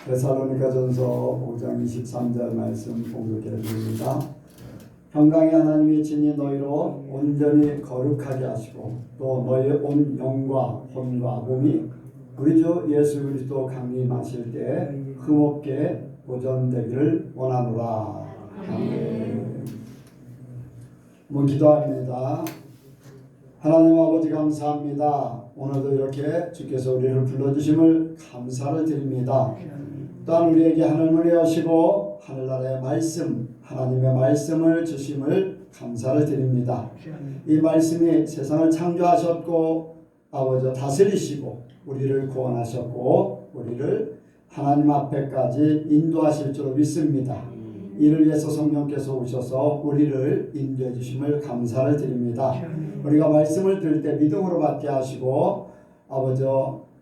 데살로니가전서 5장 23절 말씀 공독해 드립니다. 평강의 하나님이 친히 너희로 온전히 거룩하게 하시고 또 너희의 온 영과 혼과 몸이 우리 주 예수 그리스도 강림하실 때 흠없게 보존되기를 원하노라. 아멘. 한번 기도합니다. 하나님 아버지 감사합니다. 오늘도 이렇게 주께서 우리를 불러주심을 감사를 드립니다. 또한 우리에게 하늘문을 여시고 하늘나라의 말씀, 하나님의 말씀을 주심을 감사를 드립니다. 이 말씀이 세상을 창조하셨고 아버지 다스리시고 우리를 구원하셨고 우리를 하나님 앞에까지 인도하실 줄 믿습니다. 이를 위해서 성령께서 오셔서 우리를 인도해 주심을 감사를 드립니다. 우리가 말씀을 들을 때 믿음으로 받게 하시고 아버지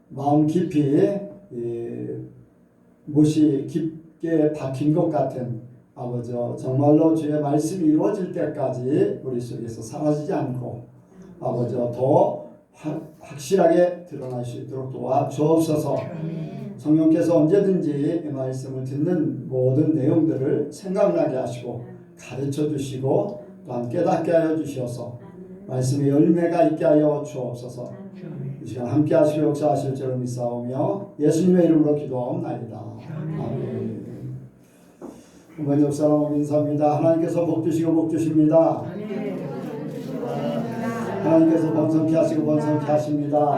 마음 깊이 못이 깊게 박힌 것 같은 아버지 정말로 주의 말씀이 이루어질 때까지 우리 속에서 사라지지 않고 아버지 더 확실하게 드러날 수 있도록 도와주옵소서. 성령께서 언제든지 이 말씀을 듣는 모든 내용들을 생각나게 하시고 가르쳐 주시고 또한 깨닫게 하여 주시어서 말씀의 열매가 있게 하여 주옵소서. 이 시간 함께 하시고 역사하실 줄을 믿사오며 예수님의 이름으로 기도하옵나이다. 아멘. 한번 역사로 인사합니다. 하나님께서 복 주시고 복 주십니다. 하나님께서 번성케 하시고 번성케 하십니다.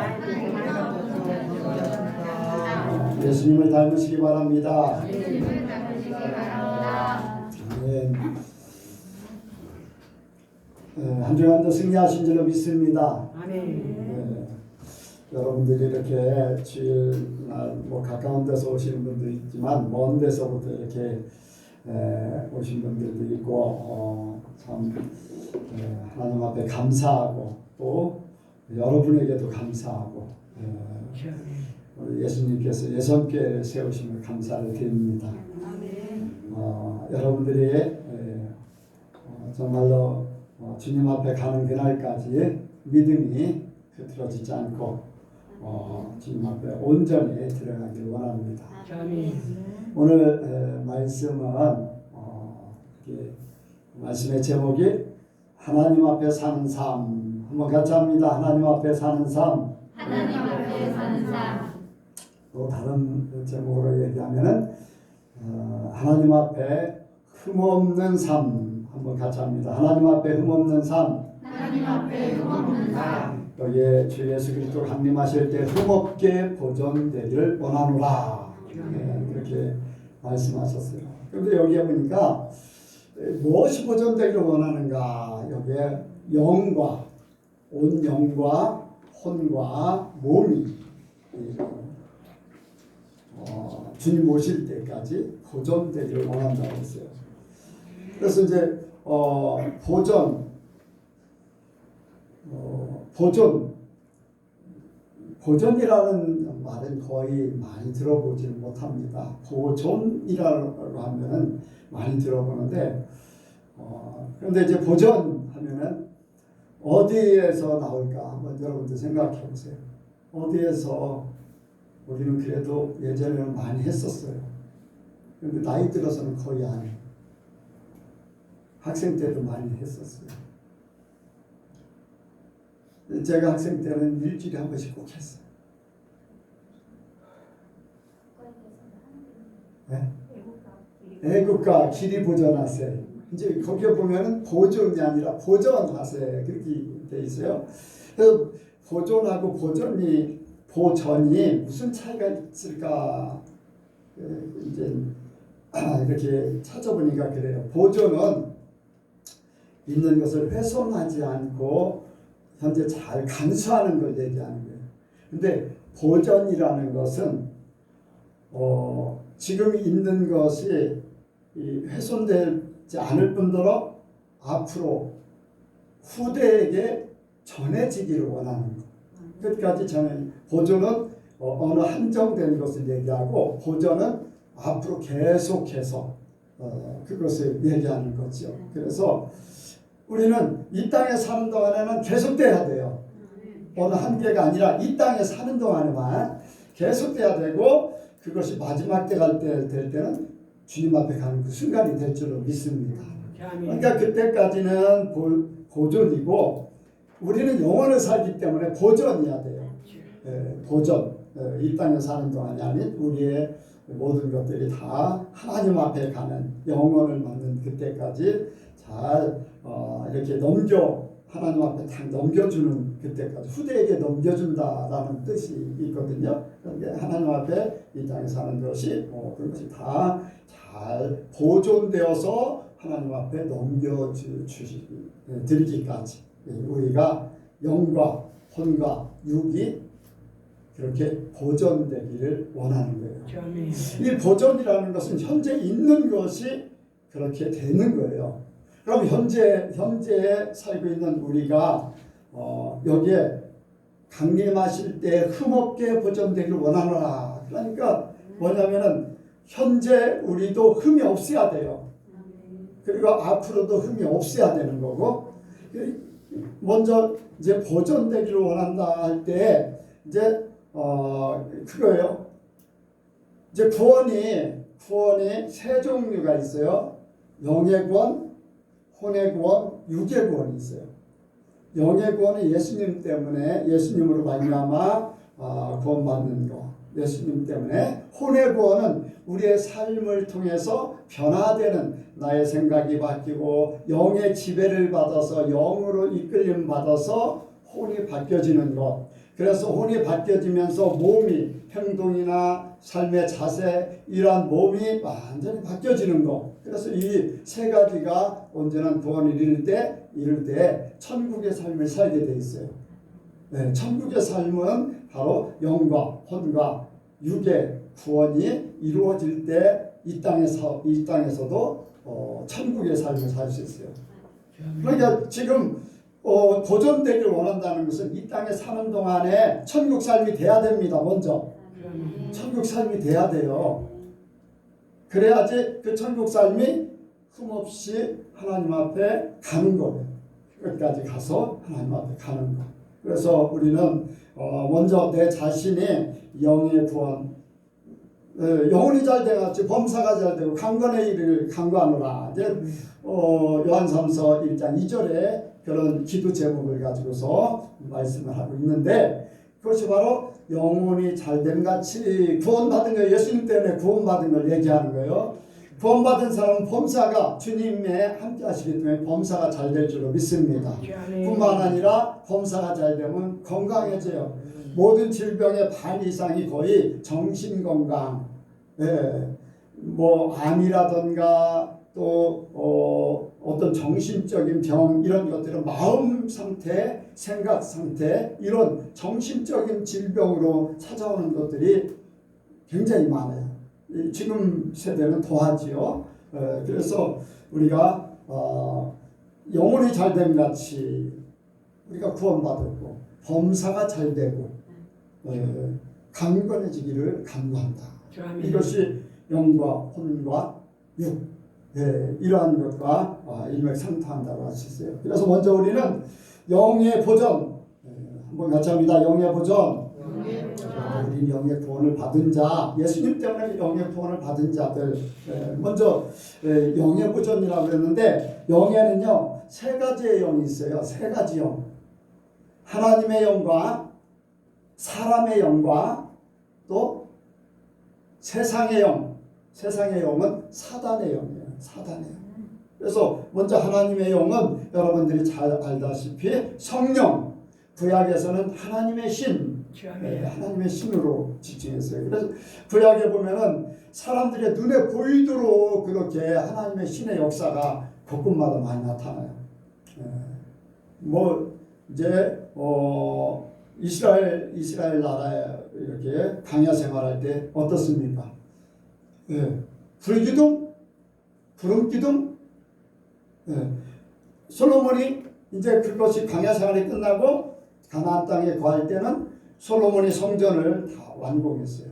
예수님을 닮으시기 바랍니다. 아멘. 한 주간도 승리하신 줄로 믿습니다. 네. 여러분들이 이렇게 주일날 가까운 데서 오시는 분도 있지만 먼 데서부터 이렇게 오신 분들도 있고 참 하나님 앞에 감사하고 또 여러분에게도 감사하고 예수님께서 예선교회를 세우심을 감사를 드립니다. 여러분들이 정말로 주님 앞에 가는 그날까지 믿음이 흐트러지지 않고 주님 앞에 온전히 들어가길 원합니다. 오늘 말씀은 말씀의 제목이 하나님 앞에 사는 삶. 한번 같이 합니다. 하나님 앞에 사는 삶. 하나님 앞에 사는 삶. 또 다른 제목으로 얘기하면은 하나님 앞에 흠없는 삶. 한번 같이 합니다. 하나님 앞에 흠없는 삶. 하나님 앞에 흠없는 삶. 여기에 주 예수 그리스도 강림하실 때 흠없게 보존되기를 원하노라. 그렇게 말씀하셨어요. 그런데 여기에 보니까 무엇이 보존되기를 원하는가? 여기에 영과 온 영과 혼과 몸이 주님 오실 때까지 보존되기를 원한다고 했어요. 그래서 이제 보존이라는 말은 거의 많이 들어보지 못합니다. 보존이라고 하면은 많이 들어보는데 그런데 이제 보존하면은 어디에서 나올까? 한번 여러분들 생각해 보세요. 어디에서 우리는 그래도 예전에는 많이 했었어요. 그런데 나이 들어서는 거의 안 해요. 학생 때도 많이 했었어요. 제가 학생 때는 일주일에 한 번씩 꼭 했어요. 네? 애국가 기리 보존하세. 이제 거기에 보면은 보존이 아니라 보존하세 그렇게 돼 있어요. 그래서 보존하고 보존이 무슨 차이가 있을까? 이제 이렇게 찾아보니까 그래요. 보존은 있는 것을 훼손하지 않고 현재 잘 간수하는 걸 얘기하는 거예요. 근데 보존이라는 것은 지금 있는 것이 훼손되지 않을 뿐더러 앞으로 후대에게 전해지기를 원하는 것. 끝까지 보존은 어느 한정된 것을 얘기하고 보존은 앞으로 계속해서 그것을 얘기하는 거죠. 그래서 우리는 이 땅에 사는 동안에는 계속돼야 돼요. 어느 한계가 아니라 이 땅에 사는 동안에만 계속돼야 되고 그것이 마지막 때 될 때는 주님 앞에 가는 그 순간이 될 줄로 믿습니다. 그러니까 그때까지는 보존이고 우리는 영원을 살기 때문에 보존이어야 돼요. 보존. 이 땅에 사는 동안이 아닌 우리의 모든 것들이 다 하나님 앞에 가는 영원을 맞는 그때까지 잘 이렇게 하나님 앞에 딱 넘겨주는 그때까지 후대에게 넘겨준다라는 뜻이 있거든요. 그런데 하나님 앞에 이 땅에 사는 것이 모든 것이 다 잘 보존되어서 하나님 앞에 드리기까지 우리가 영과 혼과 육이 그렇게 보존되기를 원하는 거예요. 이 보존이라는 것은 현재 있는 것이 그렇게 되는 거예요. 그럼 현재에 살고 있는 우리가 여기에 강림하실 때 흠없게 보존되기를 원하노라. 그러니까 뭐냐면은 현재 우리도 흠이 없어야 돼요. 그리고 앞으로도 흠이 없어야 되는 거고, 먼저 이제 보존되기를 원한다 할 때 이제 그거예요. 이제 구원이 세 종류가 있어요. 영의 구원, 혼의 구원, 육의 구원이 있어요. 영의 구원은 예수님 때문에 예수님으로 말미암아 구원받는 거. 예수님 때문에. 혼의 구원은 우리의 삶을 통해서 변화되는 나의 생각이 바뀌고 영의 지배를 받아서 영으로 이끌림 받아서 혼이 바뀌어지는 것. 그래서 혼이 바뀌어지면서 몸이 행동이나 삶의 자세 이러한 몸이 완전히 바뀌어지는 것. 그래서 이 세 가지가 언제나 구원을 이룰 때 천국의 삶을 살게 돼 있어요. 네, 천국의 삶은 바로 영과 혼과 육의 구원이 이루어질 때 이 땅에서도 천국의 삶을 살 수 있어요. 그러니까 지금 보존되기를 원한다는 것은 이 땅에 사는 동안에 천국 삶이 돼야 됩니다. 먼저 천국 삶이 돼야 돼요. 그래야지 그 천국 삶이 흠없이 하나님 앞에 가는 거예요. 끝까지 가서 하나님 앞에 가는 거. 그래서 우리는 먼저 내 자신이 영의 구원, 영혼이 잘 되었지 범사가 잘 되고 강건의 일을 강구하노라. 이제 요한삼서 1장 2절에 그런 기도 제목을 가지고서 말씀을 하고 있는데 그것이 바로 영혼이 잘됨 같이 구원받은 거, 예수님 때문에 구원받은 걸 얘기하는 거예요. 구원받은 사람은 범사가 주님에 함께 하시기 때문에 범사가 잘 될 줄로 믿습니다. 뿐만 아니라 범사가 잘 되면 건강해져요. 모든 질병의 반 이상이 거의 정신건강, 뭐 암이라든가 또 어떤 정신적인 병 이런 것들은 마음 상태, 생각 상태 이런 정신적인 질병으로 찾아오는 것들이 굉장히 많아요. 지금 세대는 더하지요. 그래서 우리가 영혼이 잘됨 같이 우리가 구원받았고 범사가 잘 되고 강건해지기를 간구한다. 이것이 영과 혼과 육 이러한 것과 일맥상통한다고 할 수 있어요. 그래서 먼저 우리는 영의 보존 한번 같이 합니다. 영의 보존. 우리 영의 구원을 받은 자, 예수님 때문에 영의 구원을 받은 자들 먼저 영의 보존이라고 그랬는데 영에는요 세 가지의 영이 있어요. 세 가지 영. 하나님의 영과 사람의 영과 또 세상의 영. 세상의 영은 사단의 영이에요. 사단의 영. 그래서 먼저 하나님의 영은 여러분들이 잘 알다시피 성령. 구약에서는 하나님의 신. 하나님의 신으로 지칭했어요. 그래서 구약에 보면은 사람들의 눈에 보이도록 그렇게 하나님의 신의 역사가 곳곳마다 많이 나타나요. 뭐 이제 이스라엘 나라에 이렇게 광야 생활할 때 어떻습니까? 불기둥, 구름기둥. 솔로몬이 이제 그것이 광야 생활이 끝나고 가나안 땅에 거할 때는 솔로몬이 성전을 다 완공했어요.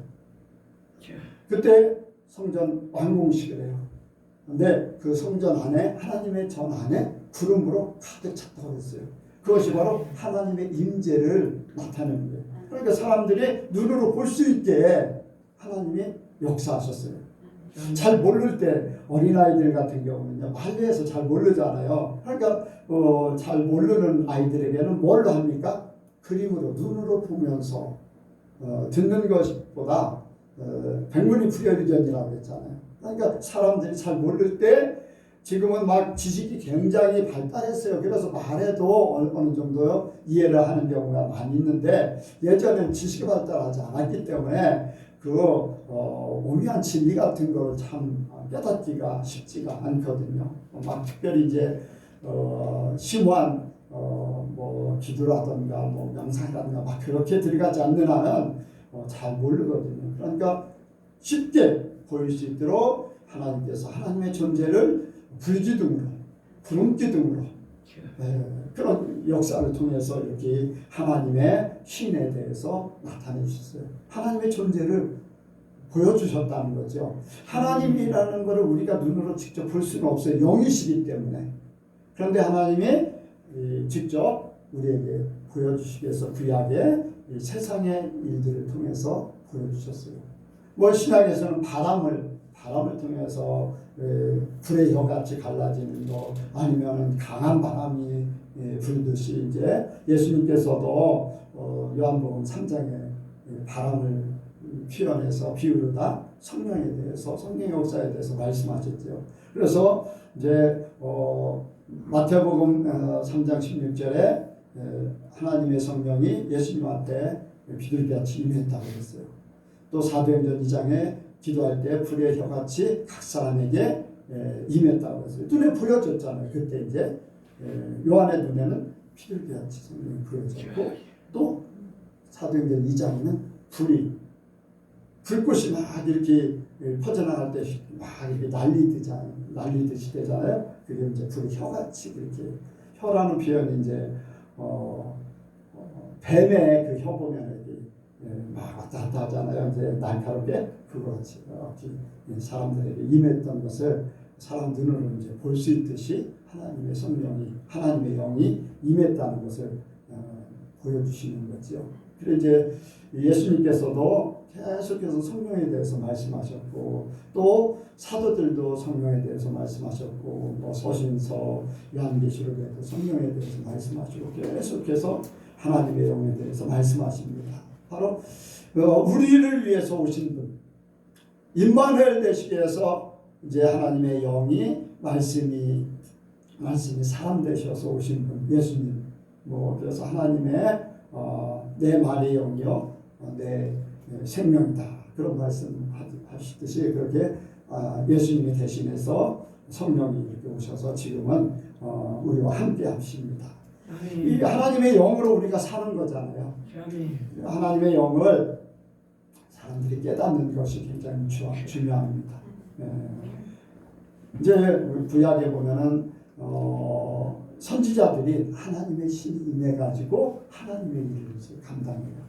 그때 성전 완공식을 해요. 근데 그 성전 안에 하나님의 전 안에 구름으로 가득 찼다고 했어요. 그것이 바로 하나님의 임재를 나타내는 거예요. 그러니까 사람들이 눈으로 볼 수 있게 하나님이 역사하셨어요. 잘 모를 때 어린아이들 같은 경우는요, 말려서 잘 모르잖아요. 그러니까 잘 모르는 아이들에게는 뭘로 합니까? 그림으로, 눈으로 보면서 듣는 것보다 백문이 불여일견이라고 했잖아요. 그러니까 사람들이 잘 모를 때 지금은 막 지식이 굉장히 발달했어요. 그래서 말해도 어느 정도 이해를 하는 경우가 많이 있는데, 예전에는 지식이 발달하지 않았기 때문에 그 오묘한 진리 같은 걸 참 깨닫기가 쉽지가 않거든요. 막 특별히 이제 심오한 뭐 기도라든가 뭐 명상이라든가 막 그렇게 들어가지 않는 한은 잘 모르거든요. 그러니까 쉽게 보일 수 있도록 하나님께서 하나님의 존재를 불기둥으로, 구름기둥으로 그런 역사를 통해서 이렇게 하나님의 신에 대해서 나타내 주셨어요. 하나님의 존재를 보여주셨다는 거죠. 하나님이라는 것을 우리가 눈으로 직접 볼 수는 없어요. 영이시기 때문에. 그런데 하나님이 직접 우리에게 보여주시기 위해서 구약의 세상의 일들을 통해서 보여주셨어요. 뭐 신약에서는 바람을 통해서 불의 혀같이 갈라지는 것, 아니면 강한 바람이 불듯이 이제 예수님께서도 요한복음 3장에 바람을 표현해서 비유로다 성령에 대해서, 성령의 역사에 대해서 말씀하셨죠. 그래서 이제 마태복음 3장 16절에 하나님의 성령이 예수님한테 비둘기같이 임했다고 했어요. 또 사도행전 2장에 기도할 때 불의 혀같이 각 사람에게 임했다고 했어요. 눈에 보여졌잖아요. 그때 이제 요한의 눈에는 비둘기같이 성령이 보여졌고, 또 사도행전 2장에는 불꽃이 막 이렇게 퍼져나갈 때 막 이렇게 날리듯이 되잖아요. 그게 이제 불의 혀같이 그렇게, 혀라는 표현이 이제 뱀의 그 혀 보면 이렇게 막 왔다 갔다 하잖아요. 이제 날카롭게 그거같이 사람들에게 임했던 것을 사람 눈으로 이제 볼 수 있듯이 하나님의 성령이, 하나님의 영이 임했다는 것을 보여주시는 거죠. 그래서 이제 예수님께서도 계속해서 성령에 대해서 말씀하셨고, 또 사도들도 성령에 대해서 말씀하셨고, 뭐 서신서, 요한계시록에도 성령에 대해서 말씀하시고, 계속해서 하나님의 영에 대해서 말씀하십니다. 바로 우리를 위해서 오신 분, 임마누엘 되시기 위해서 이제 하나님의 영이 말씀이 사람 되셔서 오신 분, 예수님. 뭐 그래서 하나님의 내 말의 영이요 내 생명이다, 그런 말씀 하시듯이 그렇게 예수님이 대신해서 성령이 이렇게 오셔서 지금은 우리와 함께 하십니다. 이 하나님의 영으로 우리가 사는 거잖아요. 하나님의 영을 사람들이 깨닫는 것이 굉장히 중요합니다. 이제 구약에 보면은 선지자들이 하나님의 신이 임해가지고 하나님의 일을 감당해요.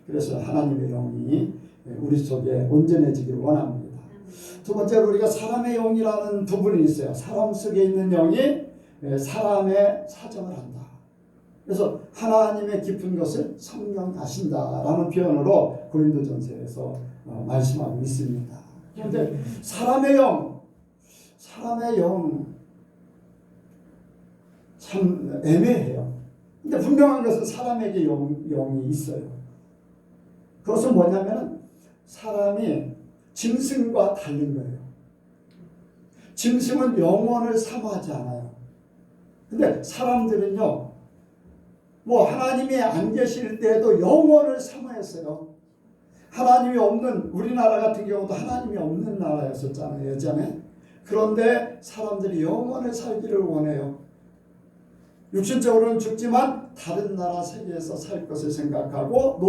그래서 하나님의 영이 우리 속에 온전해지기를 원합니다. 두 번째로 우리가 사람의 영이라는 부분이 있어요. 사람 속에 있는 영이 사람의 사정을 한다. 그래서 하나님의 깊은 것을 성령 아신다라는 표현으로 고린도전서에서 말씀하고 있습니다. 그런데 사람의 영 참 애매해요. 근데 분명한 것은 사람에게 영이 있어요. 그것은 뭐냐면 사람이 짐승과 다른 거예요. 짐승은 영혼을 사모하지 않아요. 근데 사람들은요, 뭐 하나님이 안 계실 때도 영혼을 사모했어요. 하나님이 없는, 우리나라 같은 경우도 하나님이 없는 나라였었잖아요, 예전에. 그런데 사람들이 영원히 살기를 원해요. 육신적으로는 죽지만 다른 나라 세계에서 살 것을 생각하고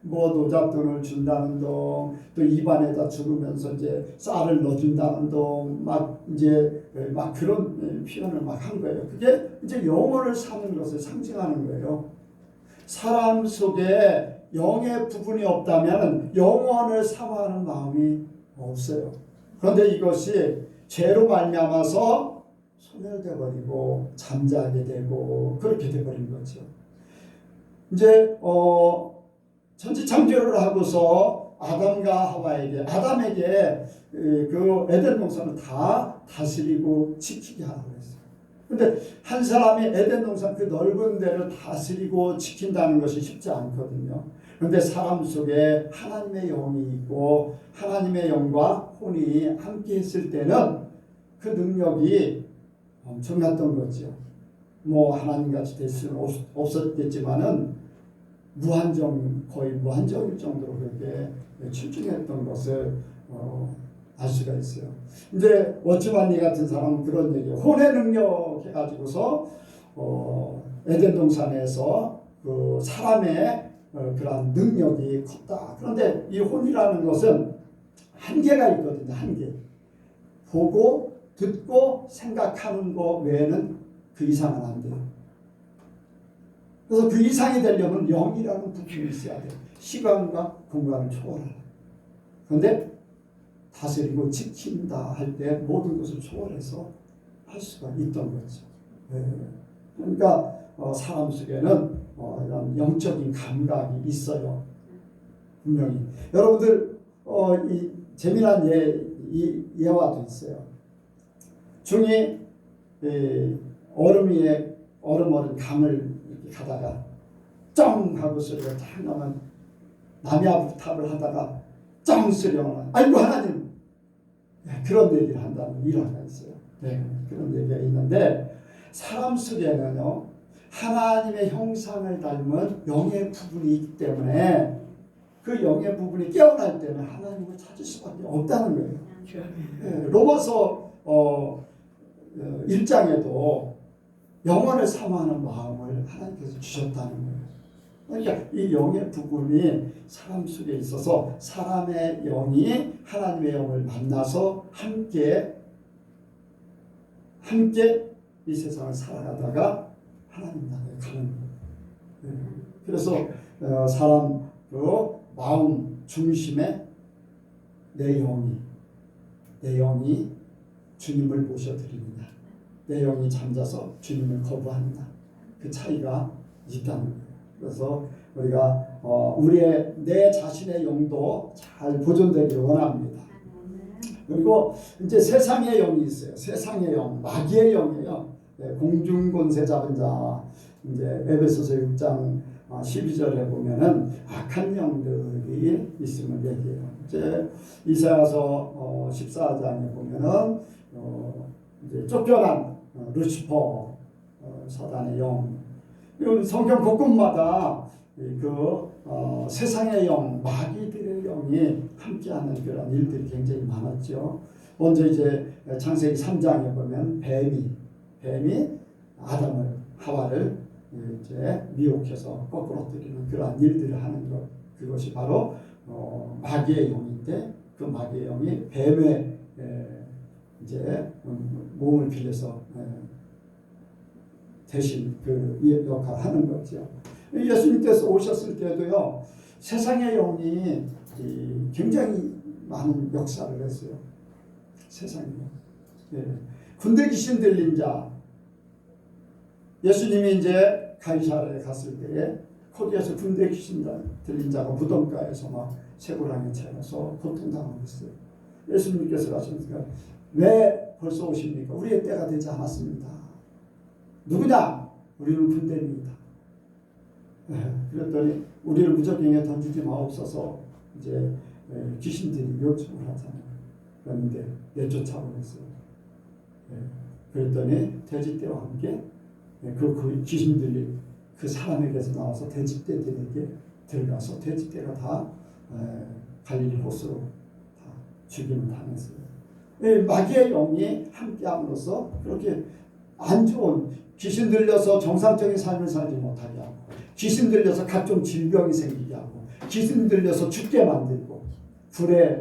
노잣돈을 준다는 동, 또 입안에다 죽으면서 이제 쌀을 넣어준다는 동, 막 그런 표현을 막 한 거예요. 그게 이제 영혼을 사는 것을 상징하는 거예요. 사람 속에 영의 부분이 없다면 영혼을 사모하는 마음이 없어요. 그런데 이것이 죄로 말미암아서 소멸돼 버리고 잠자게 되고 그렇게 돼 버린 거죠. 이제 천지창조를 하고서 아담과 하와에게 아담에게 그 에덴 동산을 다 다스리고 지키게 하라고 했어요. 근데 한 사람이 에덴 동산 그 넓은 데를 다스리고 지킨다는 것이 쉽지 않거든요. 그런데 사람 속에 하나님의 영이 있고 하나님의 영과 혼이 함께 했을 때는 그 능력이 엄청났던 거죠. 뭐 하나님같이 될 수는 없었겠지만은 거의 무한정일 정도로 그렇게 출중했던 것을 알 수가 있어요. 이제 워치만니 같은 사람은 그런 얘기예요. 혼의 능력 해가지고서 에덴 동산에서 그 사람의 그런 능력이 컸다. 그런데 이 혼이라는 것은 한계가 있거든요. 한계. 보고 듣고 생각하는 것 외에는 그 이상은 안 돼요. 그래서 그 이상이 되려면 영이라는 부분이 있어야 돼요. 시간과 공간을 초월하라. 그런데 다스리고 지킨다 할 때 모든 것을 초월해서 할 수가 있던 거죠. 그러니까 사람 속에는 이런 영적인 감각이 있어요. 분명히. 여러분들 이 재미난 예화도 있어요. 중이 얼음 위에 얼음 강을 이렇게 가다가 쩡 하고 소리가 쫙 나면 나무탑을 하다가 쩡 소리가 나면 아이고 하나님, 그런 얘기를 한다는 일화가 있어요. 그런 얘기가 있는데 사람 속에는요 하나님의 형상을 닮은 영의 부분이 있기 때문에 그 영의 부분이 깨어날 때는 하나님을 찾을 수밖에 없다는 거예요. 로마서 1장에도 영원을 사모하는 마음을 하나님께서 주셨다는 거예요. 그러니까 이 영의 부분이 사람 속에 있어서 사람의 영이 하나님의 영을 만나서 함께 이 세상을 살아가다가 하나님 나라에 가는 거예요. 그래서 사람 그 마음 중심에 내 영이 주님을 모셔드립니다. 내 영이 잠자서 주님을 거부한다. 그 차이가 있다는 거예요. 그래서 우리가 내 자신의 영도 잘 보존되기를 원합니다. 그리고 이제 세상의 영이 있어요. 세상의 영, 마귀의 영이에요. 공중권세 잡은 자. 이제 에베소서 6장 12절에 보면은 악한 영들이 있음을 얘기해요. 이제 이사야서 14장에 보면은 이제 쫓겨난 루시퍼 사단의 영. 성경 곳곳마다 그 세상의 영, 마귀들의 영이 함께하는 그런 일들이 굉장히 많았죠. 먼저 이제 창세기 3장에 보면 뱀이 하와를 이제 미혹해서 거꾸로 뜨리는 그러한 일들을 하는 것, 그것이 바로 마귀의 영인데 그 마귀의 영이 뱀의 이제 몸을 빌려서 대신 그 역할을 하는 거죠. 예수님께서 오셨을 때도요 세상의 영이 굉장히 많은 역사를 했어요. 세상의 영. 군대 귀신 들린 자. 예수님이 이제 가이사랴에 갔을 때에 거기에서 군대 귀신 들린 자가 무덤가에서 막 쇠고랑에 채워서 고통당하고 있어요. 예수님께서 가시니까 왜 벌써 오십니까? 우리의 때가 되지 않았습니다. 누구냐? 우리는 군대입니다. 그랬더니 우리를 무적경에 던지지 마옵소서. 이제 귀신들이 요청을 하잖아요. 그런데 내쫓아버렸어요. 그랬더니 돼지떼와 함께 그 귀신들이 그 사람에게서 나와서 돼지떼들에게 들어가서 돼지떼가 다 갈릴리 호수로 다 죽임을 당했어요. 마귀의 영이 함께함으로써 그렇게 안 좋은 귀신 들려서 정상적인 삶을 살지 못하게 하고 귀신 들려서 각종 질병이 생기게 하고 귀신 들려서 죽게 만들고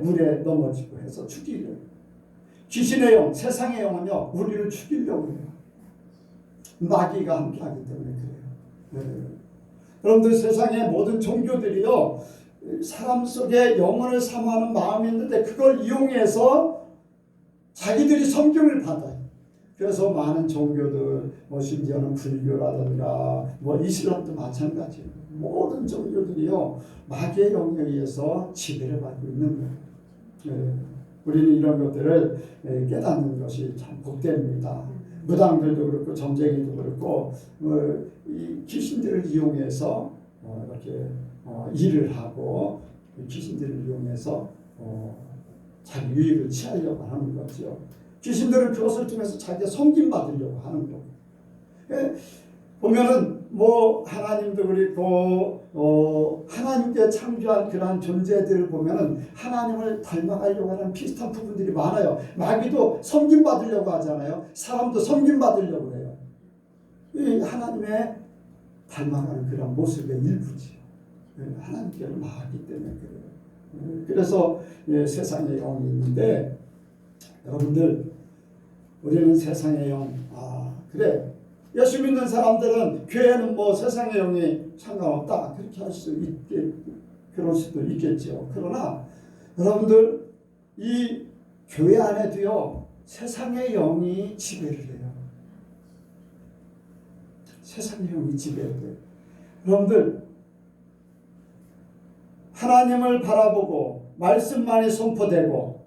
물에 넘어지고 해서 죽이려고. 귀신의 영, 세상의 영은요 우리를 죽이려고 해요. 마귀가 함께하기 때문에 그래요. 여러분들 세상의 모든 종교들이요 사람 속에 영혼을 사모하는 마음이 있는데 그걸 이용해서 자기들이 섬김을 받아요. 그래서 많은 종교들, 뭐 심지어는 불교라든가 뭐 이슬람도 마찬가지예요. 모든 종교들이요 마귀의 영에 의해서 지배를 받고 있는 거예요. 예, 우리는 이런 것들을 깨닫는 것이 참 복됩니다. 무당들도 그렇고 점쟁이도 그렇고 이 귀신들을 이용해서 이렇게 일을 하고 귀신들을 이용해서 자기 유익을 취하려고 하는 거죠. 귀신들은 그것을 통해서 자기가 섬김받으려고 하는 거예요. 예, 보면은 뭐 하나님도 그렇고 하나님께 창조한 그러한 존재들을 보면은 하나님을 닮아가려고 하는 비슷한 부분들이 많아요. 마귀도 섬김받으려고 하잖아요. 사람도 섬김받으려고 해요. 이 하나님의 닮아가는 그런 모습의 일부지요. 하나님께는 나왔기 때문에 그래요. 그래서 세상의 영이 있는데 여러분들 우리는 세상의 영 그래 예수 믿는 사람들은 교회는 뭐 세상의 영이 상관없다 그렇게 할 수 있게 그럴 수도 있겠죠. 그러나 여러분들 이 교회 안에도요 세상의 영이 지배를 해요. 세상의 영이 지배를 해요. 여러분들 하나님을 바라보고 말씀만이 선포되고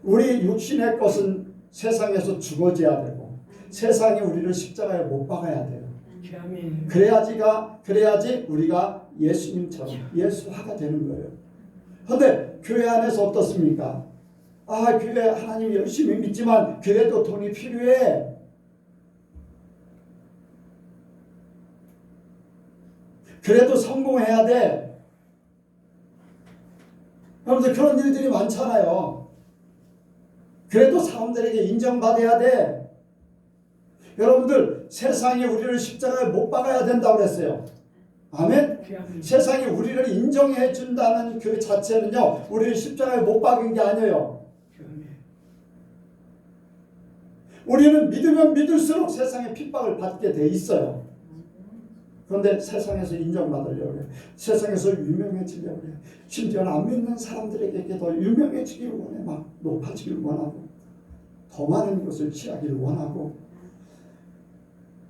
우리 육신의 것은 세상에서 죽어져야 되고 세상이 우리를 십자가에 못 박아야 돼요. 그래야지 우리가 예수님처럼 예수화가 되는 거예요. 그런데 교회 안에서 어떻습니까? 교회 하나님 열심히 믿지만 그래도 돈이 필요해. 그래도 성공해야 돼. 여러분들 그런 일들이 많잖아요. 그래도 사람들에게 인정받아야 돼. 여러분들 세상이 우리를 십자가에 못 박아야 된다고 그랬어요. 아멘? 세상이 우리를 인정해 준다는 그 자체는요. 우리를 십자가에 못 박은 게 아니에요. 우리는 믿으면 믿을수록 세상에 핍박을 받게 돼 있어요. 그런데 세상에서 인정받으려고 해요. 세상에서 유명해지려고 해요. 심지어는 안 믿는 사람들에게 더 유명해지기를 원해. 막 높아지기를 원하고 더 많은 것을 취하기를 원하고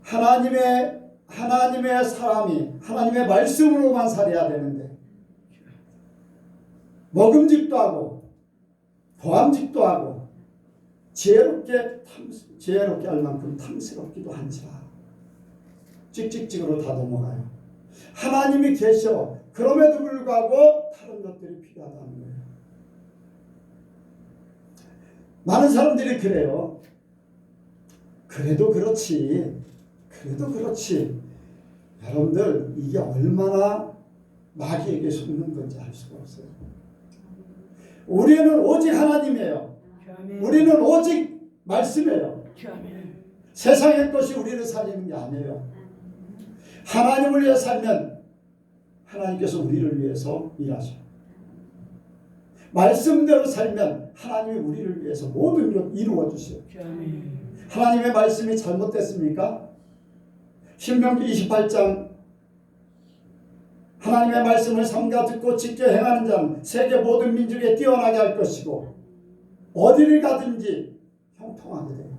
하나님의 사람이 하나님의 말씀으로만 살아야 되는데 먹음직도 하고 보암직도 하고 지혜롭게 할 만큼 탐스럽기도 한지라 찍찍찍으로 다 넘어가요. 하나님이 계셔. 그럼에도 불구하고 다른 것들이 필요하다는 거예요. 많은 사람들이 그래요. 그래도 그렇지. 여러분들 이게 얼마나 마귀에게 속는 건지 알 수가 없어요. 우리는 오직 하나님이에요. 우리는 오직 말씀이에요. 세상의 것이 우리를 살리는 게 아니에요. 하나님을 위해 살면 하나님께서 우리를 위해서 일하셔. 말씀대로 살면 하나님이 우리를 위해서 모든 것 이루어 주세요. 하나님의 말씀이 잘못됐습니까? 신명기 28장 하나님의 말씀을 삼가 듣고 지켜 행하는 자는 세계 모든 민족에 뛰어나게 할 것이고 어디를 가든지 형통하게 돼요.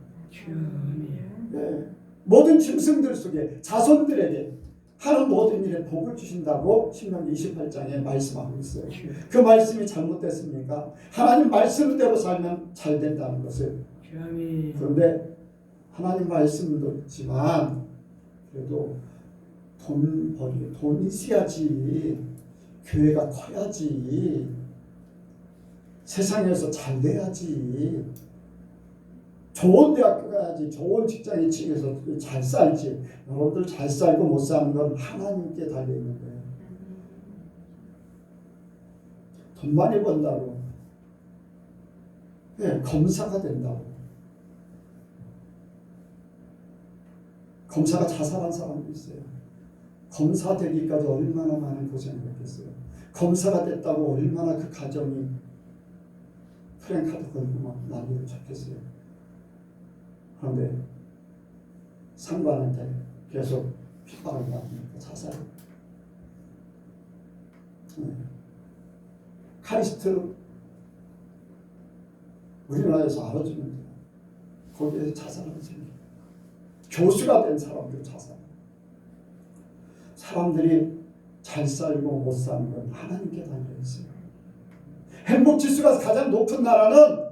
네. 모든 짐승들 속에 자손들에게 하는 모든 일에 복을 주신다고 신명기 28장에 말씀하고 있어요. 그 말씀이 잘못됐습니까? 하나님 말씀대로 살면 잘 된다는 것을. 그런데 하나님 말씀도 있지만 그래도 돈 있어야지. 교회가 커야지. 세상에서 잘 돼야지. 좋은 대학교 가야지. 좋은 직장에 취해서 잘 살지. 여러분들 잘 살고 못 사는 건 하나님께 달려있는 거예요. 돈 많이 번다고 검사가 된다고. 검사가 자살한 사람도 있어요. 검사 되기까지 얼마나 많은 고생을 했겠어요. 검사가 됐다고 얼마나 그 가정이 프랭카드 걸고 막 난리를 쳤겠어요. 그런데 상관한테 계속 핍박을 받으니까 자살. 카리스트 우리나라에서 알아주면 돼요. 거기에 자살하는 생겨. 교수가 된 사람들 자살. 사람들이 잘 살고 못 사는 건 하나님께 달려 있어요. 행복 지수가 가장 높은 나라는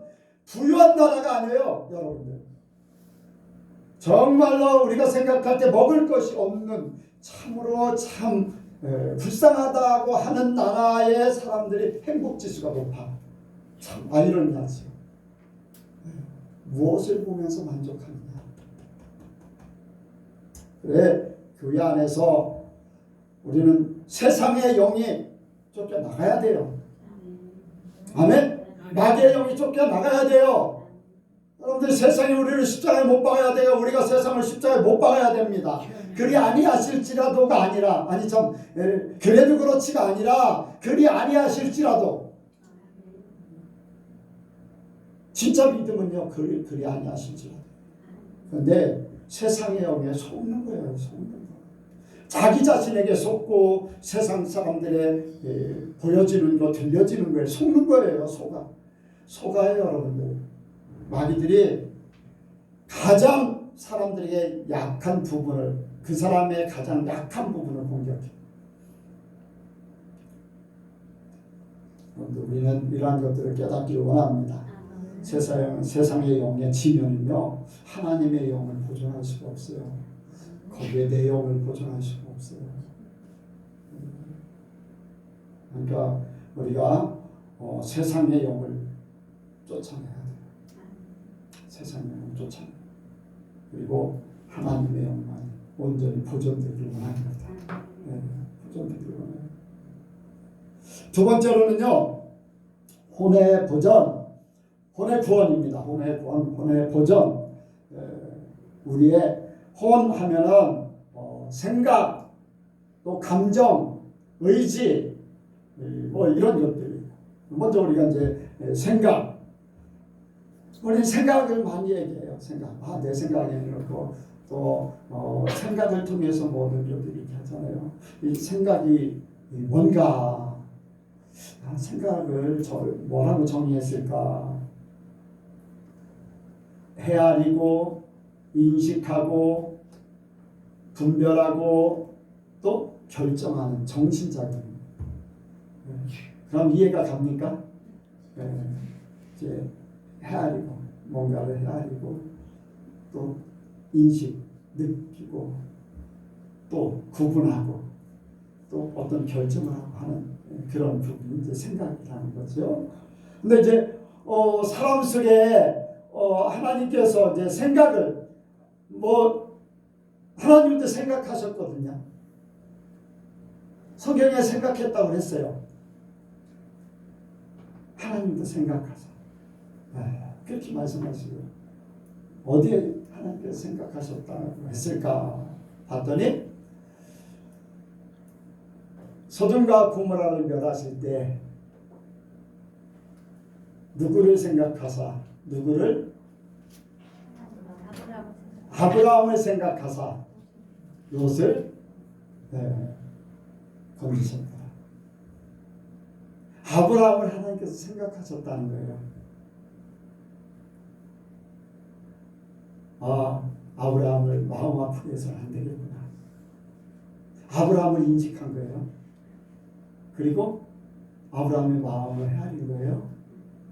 부유한 나라가 아니에요, 여러분들. 정말로 우리가 생각할 때 먹을 것이 없는 참으로 참 불쌍하다고 하는 나라의 사람들이 행복 지수가 높아. 참 아이러니하죠. 무엇을 보면서 만족하느냐. 그래, 교회 안에서 우리는 세상의 영이 쫓겨나가야 돼요. 아멘? 마귀의 영이 쫓겨나가야 돼요. 여러분들, 세상이 우리를 십자가에 못 박아야 돼요. 우리가 세상을 십자가에 못 박아야 됩니다. 그리 아니하실지라도가 아니라, 그래도 그렇지가 아니라 그리 아니하실지라도, 진짜 믿음은요, 그리 아니하실지라도. 그런데 세상의 영에 속는 거예요. 속는 거. 자기 자신에게 속고 세상 사람들의 보여지는 거, 들려지는 거에 속는 거예요. 속아요, 여러분들. 마귀들이 가장 사람들에게 약한 부분을, 그 사람의 가장 약한 부분을 공격해. 우리는 이러한 것들을 깨닫기를 원합니다. 세상의 영에 지면은요, 하나님의 영을 보존할 수가 없어요. 거기에 내 영을 보존할 수가 없어요. 그러니까 우리가 세상의 영을 쫓아내야 돼요. 세상의 영을 쫓아내요. 그리고 하나님의 영만 온전히 보존되길 원합니다. 보존되길 원해요. 두 번째로는요, 혼의 보전, 혼의 구원입니다. 혼의 구원, 혼의 보전. 우리의 혼 하면은 생각, 또 감정, 의지, 뭐 이런 것들이. 먼저 우리가 이제 생각. 우리는 생각을 많이 얘기해요. 생각. 내 생각이 이렇고, 또 생각을 통해서 모든 것들이 이렇게 하잖아요. 이 생각이 뭔가, 생각을 뭐라고 정의했을까? 헤아리고, 인식하고, 분별하고, 또 결정하는 정신작용. 그럼 이해가 갑니까? 이제 헤아리고, 뭔가를 헤아리고, 또 인식, 느끼고, 또 구분하고, 또 어떤 결정을 하고 하는 그런 부분이 이제 생각이라는 거죠. 근데 이제 사람 속에 하나님께서 이제 생각을 하나님도 생각하셨거든요. 성경에 생각했다고 그랬어요. 하나님도 생각하셔. 그렇게 말씀하시고, 어디에 하나님께서 생각하셨다고 했을까 봤더니, 소돔과 고모라를 멸하실 때 누구를 생각하사? 누구를? 아브라함을 생각하사 롯을 건지셨다. 아브라함을 하나님께서 생각하셨다는 거예요. 아브라함을 마음 아프게 해서는 안 되겠구나. 아브라함을 인식한 거예요. 그리고 아브라함의 마음을 헤아린 거예요.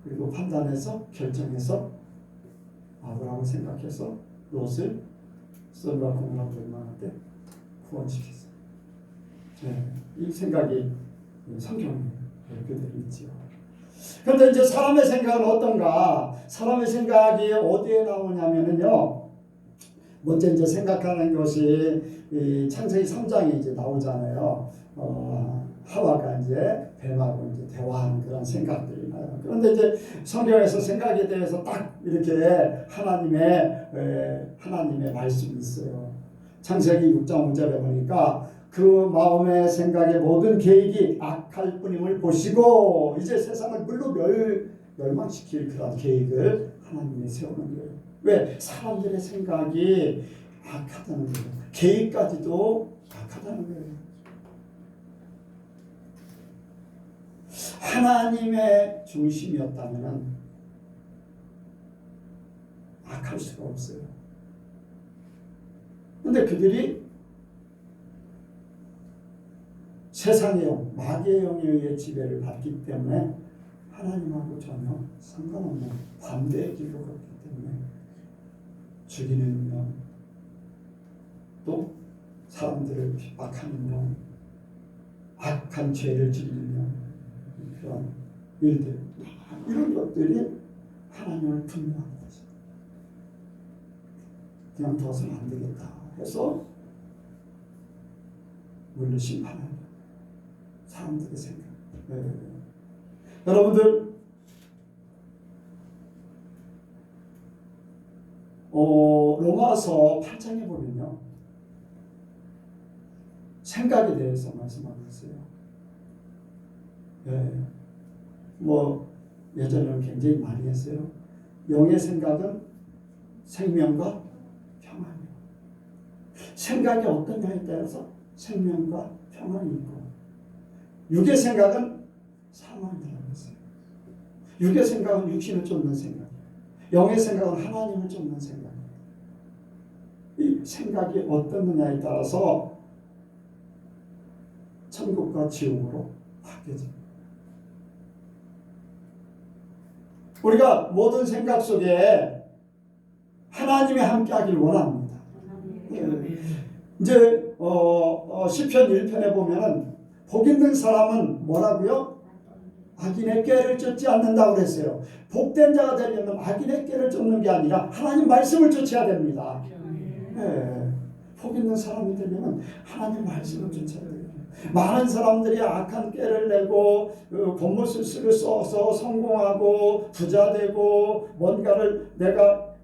그리고 판단해서 결정해서 아브라함을 생각해서 롯을 소돔과 고모라 멸망할 때 구원시켰어요. 이 생각이 성경에 그대로 있지요. 그런데 이제 사람의 생각은 어떤가? 사람의 생각이 어디에 나오냐면은요. 먼저 이제 생각하는 것이 이 창세기 3장에 이제 나오잖아요. 하와가 이제 뱀하고 이제 대화하는 그런 생각들이 나요. 그런데 이제 성경에서 생각에 대해서 딱 이렇게 하나님의 말씀이 있어요. 창세기 6장 5절에 보니까 그 마음의 생각의 모든 계획이 악할 뿐임을 보시고 이제 세상을 물로 멸망시킬 그런 계획을 하나님이 세우는 거예요. 왜? 사람들의 생각이 악하다는 거예요. 계획까지도 악하다는 거예요. 하나님의 중심이었다면 악할 생각할 수가 없어요. 근데 그들이 세상의 영, 마귀의 영에 의해 지배를 받기 때문에 하나님하고 전혀 상관없는 반대의 길로 걷기 때문에 죽이는 영, 또 사람들을 핍박하는 영, 악한 죄를 지르는 영, 그런 일들, 이런 것들이 하나님을 분노하는 거죠. 그냥 둬서는 안 되겠다 해서 물론 심판하는 사람들의 생각. 여러분들 로마서 8장에 보면요, 생각에 대해서 말씀하고 있어요. 뭐 예전에는 굉장히 많이 했어요. 영의 생각은 생명과 평안이요. 생각이 어떠냐에 따라서 생명과 평안이 있고, 육의 생각은 사망이라고 했어요. 육의 생각은 육신을 쫓는 생각, 영의 생각은 하나님을 쫓는 생각. 이 생각이 어떻느냐에 따라서 천국과 지옥으로 바뀌어집니다. 우리가 모든 생각 속에 하나님이 함께하길 원합니다. 이제 시편 1편에 보면은 복 있는 사람은 뭐라고요? 악인의 꾀를 쫓지 않는다고 그랬어요. 복된 자가 되려면 악인의 꾀를 쫓는 게 아니라 하나님 말씀을 쫓아야 됩니다. 복 있는 사람이 되려면 하나님 말씀을 쫓아야 돼요. 많은 사람들이 악한 꾀를 내고 겉모술수를 써서 성공하고 부자 되고 뭔가를 내가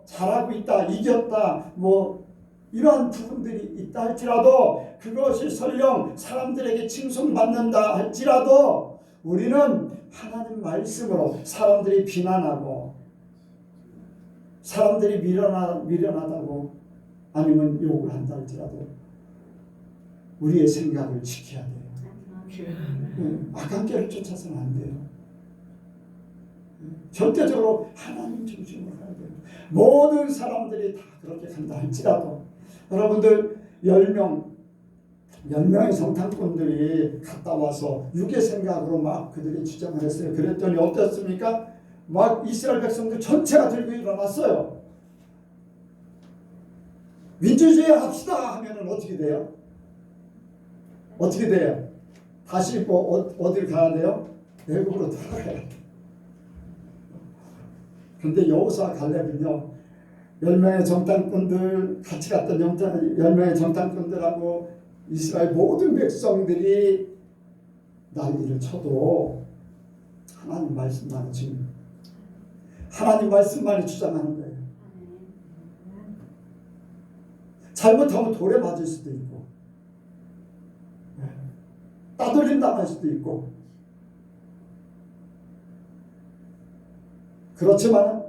잘하고 있다, 이겼다, 뭐 이러한 부분들이 있다 할지라도, 그것이 설령 사람들에게 칭송받는다 할지라도, 우리는 하나님 말씀으로 사람들이 비난하고 사람들이 미련하다고 아니면 욕을 한다 할지라도 우리의 생각을 지켜야 돼요. 악한 꾀를 쫓아서는 안 돼요. 절대적으로 하나님 중심으로 가야 돼요. 모든 사람들이 다 그렇게 간다 할지라도, 여러분들 10명의 성탄꾼들이 갔다 와서 육의 생각으로 막 그들이 주장을 했어요. 그랬더니 어땠습니까? 막 이스라엘 백성들 전체가 들고 일어났어요. 민주주의 합시다 하면은 어떻게 돼요? 어떻게 돼요? 다시 어딜 가야 돼요? 외국으로 돌아가야 돼요. 근데 여호수아 갈렙은요, 10명의 정탐꾼들, 같이 갔던 10명의 정탐꾼들하고 이스라엘 모든 백성들이 난리를 쳐도 하나님 말씀만을 지금 하나님 말씀만을 주장하는 거예요. 잘못하면 돌에 맞을 수도 있고, 따돌림 당할 수도 있고, 그렇지만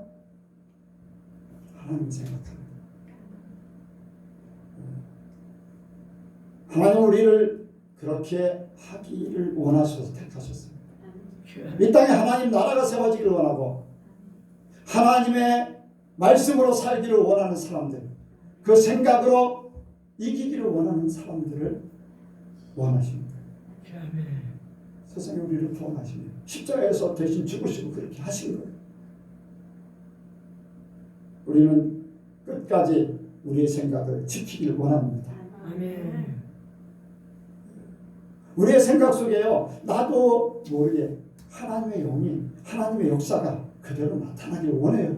하나님 생각합니다. 하나님 우리를 그렇게 하기를 원하셔서 택하셨습니다. 이 땅에 하나님 나라가 세워지기를 원하고 하나님의 말씀으로 살기를 원하는 사람들, 그 생각으로 이기기를 원하는 사람들을 원하십니다. 세상에 우리를 구원하시며 십자가에서 대신 죽으시고 그렇게 하신 거예요. 우리는 끝까지 우리의 생각을 지키기를 원합니다. 아멘. 우리의 생각 속에요, 나도 모르게 하나님의 영이, 하나님의 역사가 그대로 나타나기를 원해요.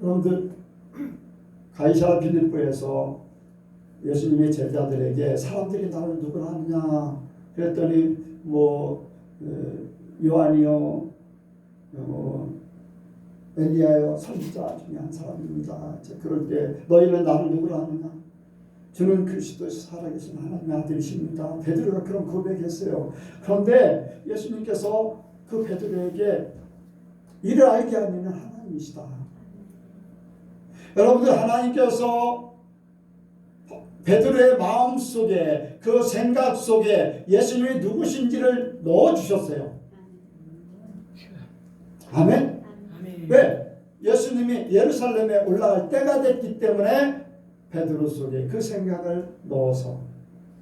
여러분들, 가이사라 빌립보에서 예수님의 제자들에게 사람들이 나를 누구라 하느냐 그랬더니 뭐 요한이요, 엘리야요, 선지자 중에 한 사람입니다. 그럴 때 너희는 나를 누구라 하느냐? 저는 그리스도에서 살아계신 하나님의 아들이십니다. 베드로가 그런 고백했어요. 그런데 예수님께서 그 베드로에게 이를 알게 하는 하나님이시다. 여러분들, 하나님께서 베드로의 마음 속에, 그 생각 속에 예수님이 누구신지를 넣어주셨어요. 아멘? 왜? 예수님이 예루살렘에 올라갈 때가 됐기 때문에 베드로 속에 그 생각을 넣어서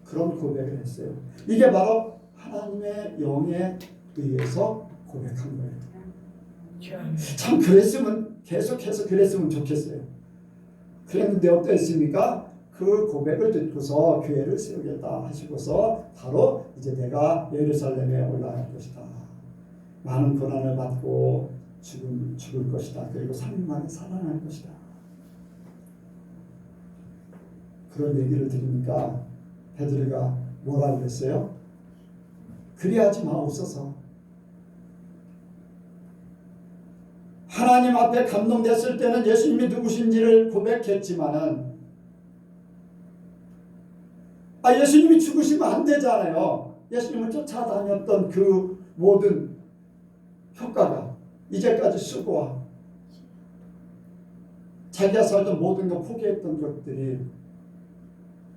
그런 고백을 했어요. 이게 바로 하나님의 영에 의해서 고백한 거예요. 참 계속해서 그랬으면 좋겠어요. 그랬는데 어땠습니까? 그 고백을 듣고서 교회를 세우겠다 하시고서 바로 이제 내가 예루살렘에 올라갈 것이다. 많은 고난을 받고 죽을 것이다. 그리고 3일 만에 살아날 것이다. 그런 얘기를 들으니까 베드로가 뭐라 그랬어요? 그리하지 마옵소서. 하나님 앞에 감동됐을 때는 예수님이 누구신지를 고백했지만은 예수님이 죽으시면 안 되잖아요. 예수님을 쫓아다녔던 그 모든 효과가 이제까지 수고와 자기가 살던 모든 거 포기했던 것들이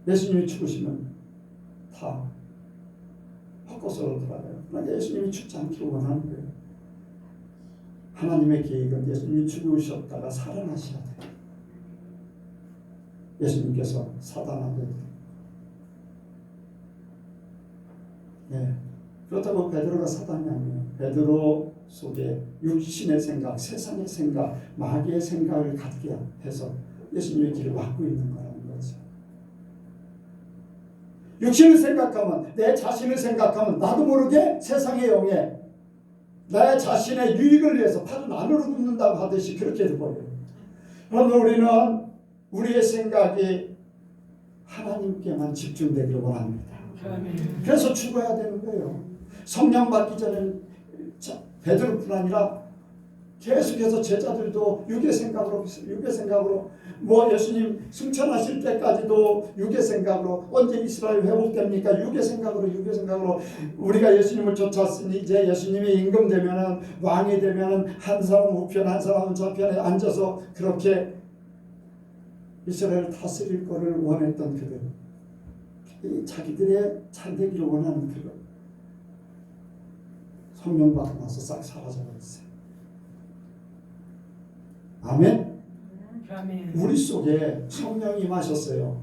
예수님이 죽으시면 다 헛것으로 돌아가요. 그러나 예수님이 죽지 않기를 원하는 거예요. 하나님의 계획은 예수님이 죽으셨다가 살아나셔야 돼요. 예수님께서 사단하고 그렇다고 베드로가 사단이 아니에요. 베드로 속에 육신의 생각, 세상의 생각, 마귀의 생각을 갖게 해서 예수님의 길을 막고 있는 거라는 거죠. 육신을 생각하면, 내 자신을 생각하면 나도 모르게 세상의 영에 내 자신의 유익을 위해서 팔은 안으로 굽는다고 하듯이 그렇게 돼버려요. 그러면 우리는 우리의 생각이 하나님께만 집중되기를 원합니다. 그래서 죽어야 되는 거예요. 성령 받기 전에 베드로뿐 아니라 계속해서 제자들도 육의 생각으로 뭐 예수님 승천하실 때까지도 육의 생각으로 언제 이스라엘 회복됩니까? 육의 생각으로 우리가 예수님을 쫓았으니 이제 예수님이 임금되면은 왕이 되면은 한 사람 우편 한 사람은 좌편에 앉아서 그렇게 이스라엘을 다스릴 거를 원했던 그들, 자기들의 잘 되기를 원하는 그들, 성령 받고 나서 싹 사라져버렸어요. 아멘? 우리 속에 성령이 임하셨어요.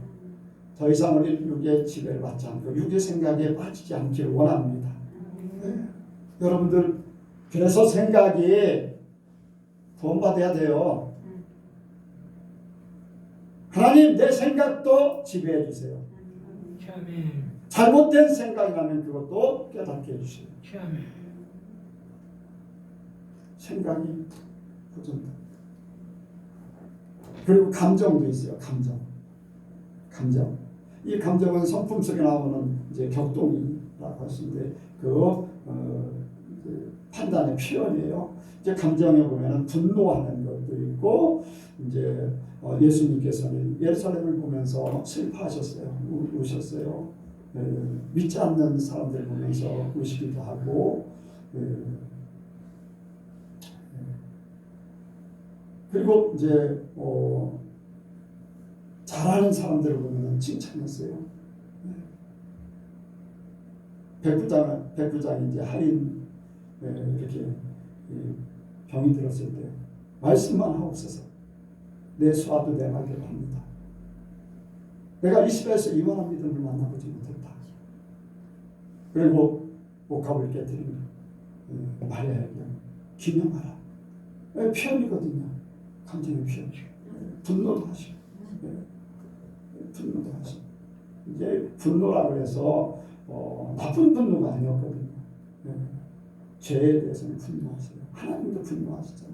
더 이상 우리 육의 지배를 받지 않고 육의 생각에 빠지지 않기를 원합니다. 여러분들 그래서 생각이 도움받아야 돼요. 하나님 내 생각도 지배해 주세요. 잘못된 생각이라면 그것도 깨닫게 해주세요. 생각이 부정다. 그리고 감정도 있어요. 감정. 이 감정은 성품 속에 나오는 이제 격동이라고 하시는데 판단의 표현이에요. 이제 감정에 보면은 분노하는 것도 있고 이제 예수님께서는 예루살렘을 보면서 슬퍼하셨어요. 우셨어요. 믿지 않는 사람들 보면서 우시기도 하고 그리고 이제 잘하는 사람들을 보면 칭찬했어요. 백부장이 이제 할인 이렇게 병이 들었을 때 말씀만 하옵소서. 내 수하도 내 말대로 합니다. 내가 이스라엘에서 이만한 믿음을 만나보지 못했다. 그리고 옥합을 깨뜨리며 말해야 기념하라. 표현이거든요. 감정의 표현. 분노도 하시고 분노도 하시고 이제 분노라고 해서 나쁜 분노가 아니었거든요. 죄에 대해서는 분노하세요. 하나님도 분노하시잖아요.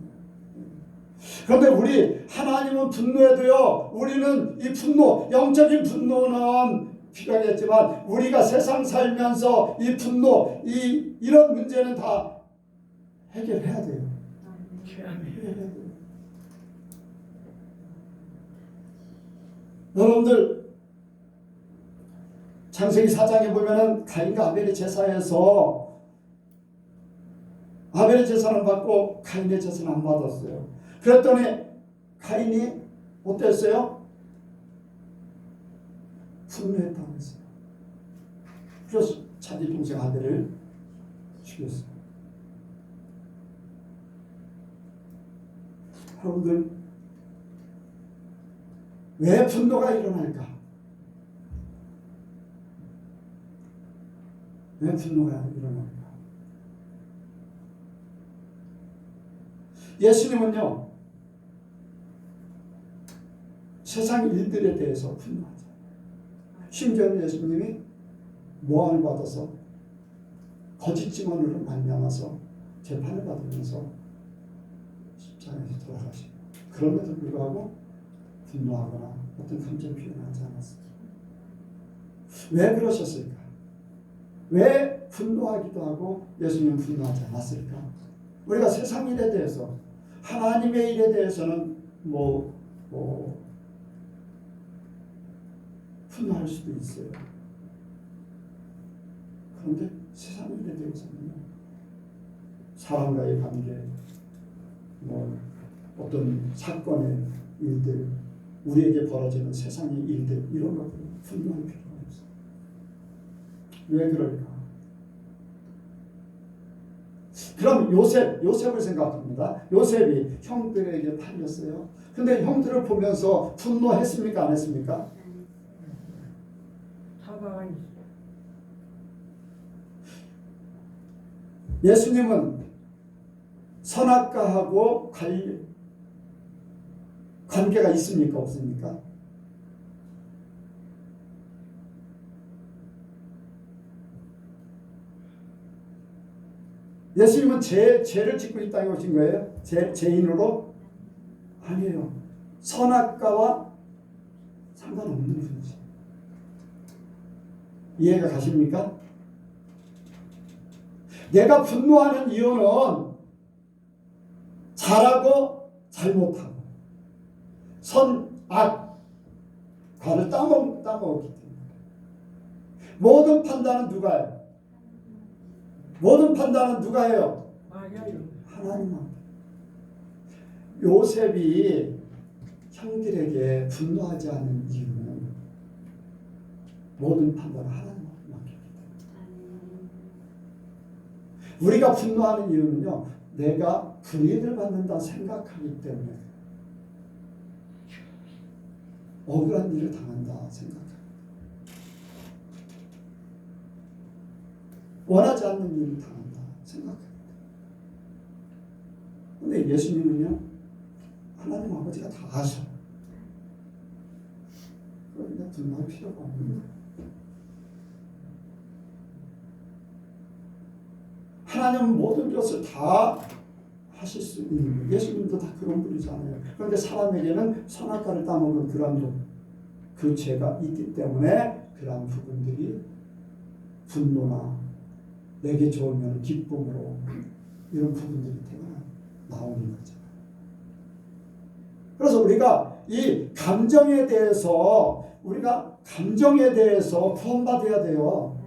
그런데 우리 하나님은 분노해도요, 우리는 이 분노, 영적인 분노는 필요하겠지만 우리가 세상 살면서 이 분노, 이런 문제는 다 해결해야 돼요. 해결해야 돼요. 여러분들 창세기 4장에 보면은 가인과 아벨의 제사에서 아벨의 제사는 받고 가인의 제사는 안 받았어요. 그랬더니 가인이 어땠어요? 분노했다고 했어요. 그래서 자기 동생 아벨을 죽였어요. 여러분들 왜 분노가 일어날까? 왜 분노가 일어날까? 예수님은요, 세상 일들에 대해서 분노하죠. 심지어는 예수님이 모함을 받아서 거짓 증언으로 말미암아서 재판을 받으면서 십자가에서 돌아가시고, 그럼에도 불구하고 분노하거나 어떤 감정 표현하지 않았습니다. 왜 그러셨을까? 왜 분노하기도 하고 예수님은 분노하지 않았을까? 우리가 세상 일에 대해서, 하나님의 일에 대해서는 분노할 수도 있어요. 그런데 세상 일에 대해서는 사람과의 관계, 어떤 사건의 일들, 우리에게 벌어지는 세상의 일들, 이런 것들 분노할 필요가 없어요. 왜 그럴까? 그럼 요셉을 생각합니다. 요셉이 형들에게 팔렸어요. 근데 형들을 보면서 분노했습니까? 안 했습니까? 예수님은 선악과하고 관계가 있습니까? 없습니까? 예수님은 죄를 짓고 이 땅에 오신 거예요? 죄인으로? 아니에요. 선악과와 상관없는 분이지. 이해가 가십니까? 내가 분노하는 이유는 잘하고 잘못하고 선악 과를 따먹기 때문에. 모든 판단은 누가 해요? 모든 판단은 누가 해요? 하나님만. 요셉이 형들에게 분노하지 않는 이유는 모든 판단은 하나님만 맡겼기 때문에. 우리가 분노하는 이유는요, 내가 불이익을 받는다 생각하기 때문에, 억울한 일을 당한다 생각합니다. 원하지 않는 일을 당한다 생각합니다. 그런데 예수님은요, 하나님 아버지가 다 아셔. 그러니까 분노할 필요가 없는 거예요. 하나님은 모든 것을 다 하실 수 있는 거예요. 예수님도 다 그런 분이잖아요. 그런데 사람에게는 선악과를 따먹은 그 죄가 있기 때문에 그런 부분들이 분노나 내게 좋으면 기쁨으로 이런 부분들이 나오는 거죠. 그래서 우리가 이 감정에 대해서 구원받아야 돼요.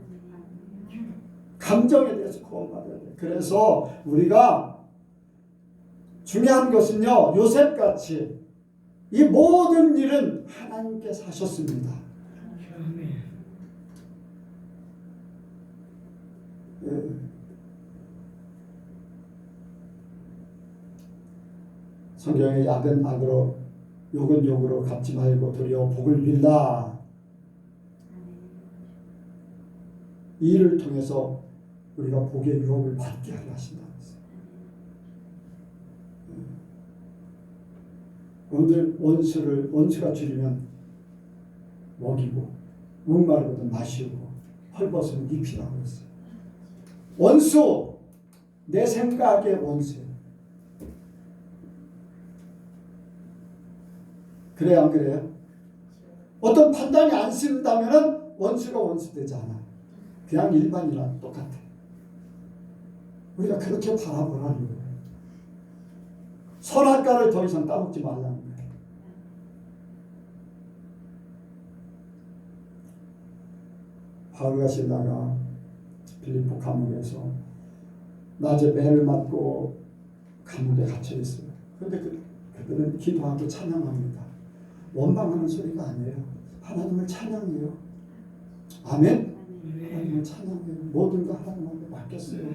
감정에 대해서 구원받아야 돼요. 그래서 우리가 중요한 것은요, 요셉같이 이 모든 일은 하나님께서 하셨습니다. 성경에 악은 악으로 욕은 욕으로 갚지 말고 도리어 복을 빌라. 이 일을 통해서 우리가 복의 유업을 받게 하려 하신다는 것이에요. 오늘 원수가 줄이면 먹이고 목마르거든 마시고 헐벗으면 입히라고 했어요. 원수, 내 생각의 원수예요. 그래요, 안 그래요? 어떤 판단이 안 쓴다면 원수가 원수 되지 않아. 그냥 일반이랑 똑같아. 우리가 그렇게 바라보라는 거예요. 선악과를 더 이상 따먹지 말라는 거예요. 바울과 실라가 빌립보 감옥에서 낮에 매를 맞고 감옥에 갇혀 있어요. 그런데 그들은 기도하고 찬양합니다. 원망하는 소리가 아니에요. 하나님을 찬양해요. 아멘? 하나님을 찬양해요. 모든 거 하나님한테 맡겼어요.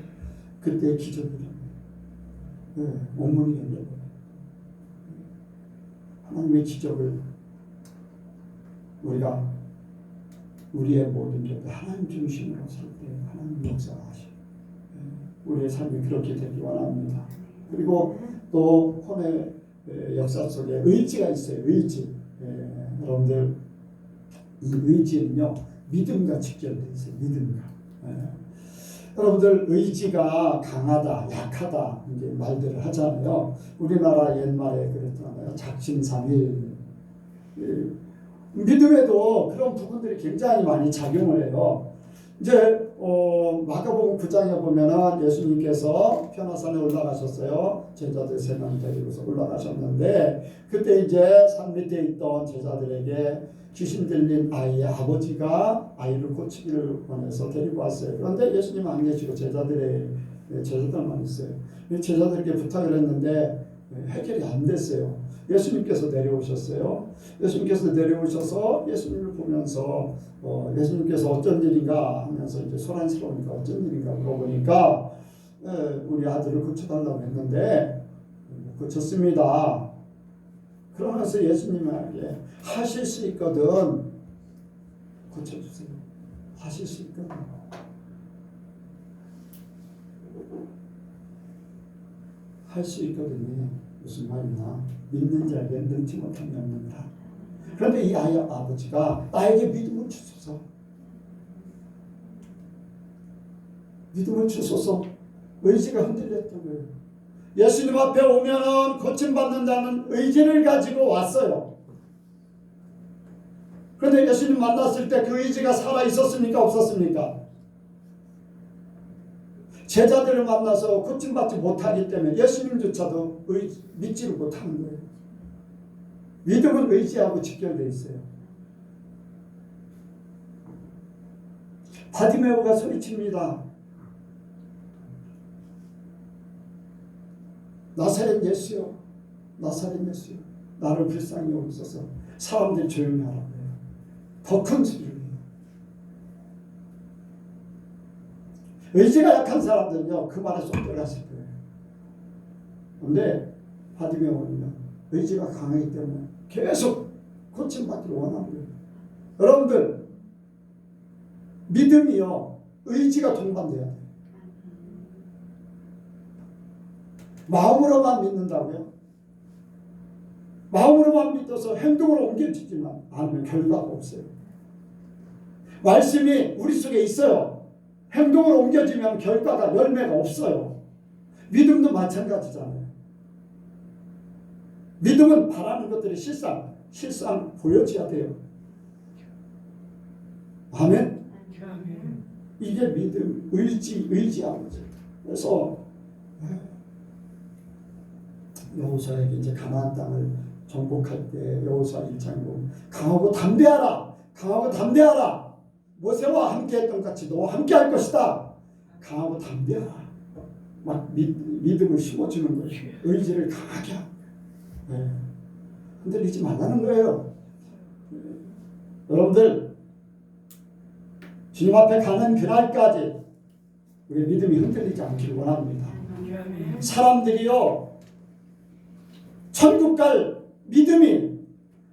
그때 기적이 일어나요. 온문이 열려버려요. 하나님의 기적을 우리가 우리의 모든 게 하나님 중심으로 살 때 하나님 역사하시고 우리의 삶이 그렇게 되기 원합니다. 그리고 또 혼의 역사 속에 의지가 있어요. 의지. 여러분들 이 의지는요 믿음과 직결되어 있어요. 믿음과. 여러분들 의지가 강하다, 약하다 이제 말들을 하잖아요. 우리나라 옛말에 그랬잖아요. 작심삼일. 믿음에도 그런 부분들이 굉장히 많이 작용을 해요. 이제 마가복음 9장에 보면은 예수님께서 변화산에 올라가셨어요. 제자들 3명 데리고서 올라가셨는데 그때 이제 산 밑에 있던 제자들에게 귀신 들린 아이의 아버지가 아이를 고치기를 원해서 데리고 왔어요. 그런데 예수님은 안 계시고 제자들만 있어요. 제자들에게 부탁을 했는데 해결이 안 됐어요. 예수님께서 내려오셨어요. 예수님께서 내려오셔서 예수님을 보면서 예수님께서 어쩐 일인가 하면서 이제 소란스러우니까 어쩐 일인가 물어보니까 우리 아들을 고쳐달라고 했는데 고쳤습니다. 그러면서 예수님에게 하실 수 있거든 고쳐주세요. 하실 수 있거든. 할 수 있거든요. 무슨 말이냐? 믿는 자에게 능치 못함이 없는다. 그런데 이 아이의 아버지가 나에게 믿음을 주소서. 믿음을 주소서. 의지가 흔들렸던 거예요. 예수님 앞에 오면은 고침받는다는 의지를 가지고 왔어요. 그런데 예수님 만났을 때 그 의지가 살아 있었습니까? 없었습니까? 제자들을 만나서 고침받지 못하기 때문에 예수님조차도 믿지를 못하는 거예요. 믿음은 의지하고 직결되어 있어요. 바디메오가 소리칩니다. 나사렛 예수여, 나사렛 예수여, 나를 불쌍히 여기소서. 사람들이 조용히 하라고 해요. 더 큰 소리를 해요. 의지가 약한 사람들은요 그 말에 쏙 들어갔을 거예요. 그런데 바디메오는요 의지가 강하기 때문에 계속 고침받기를 원하는 거예요. 여러분들 믿음이요 의지가 동반돼야 돼요. 마음으로만 믿는다고요? 마음으로만 믿어서 행동으로 옮겨지지만 않으면 결과가 없어요. 말씀이 우리 속에 있어요. 행동으로 옮겨지면 결과가 열매가 없어요. 믿음도 마찬가지잖아요. 믿음은 바라는 것들이 실상 보여져야 돼요. 아멘? 이게 믿음, 의지하는 거죠. 그래서 여호수아에게 이제 가나안 땅을 정복할 때 여호수아 1장에 보면 강하고 담대하라, 강하고 담대하라. 모세와 함께했던 같이 너와 함께할 것이다. 강하고 담대하라. 막 믿음을 심어주는 거예요. 의지를 강하게 하는 거예요. 흔들리지 말라는 거예요. 여러분들 주님 앞에 가는 그날까지 우리의 믿음이 흔들리지 않기를 원합니다. 사람들이요 천국 갈 믿음이,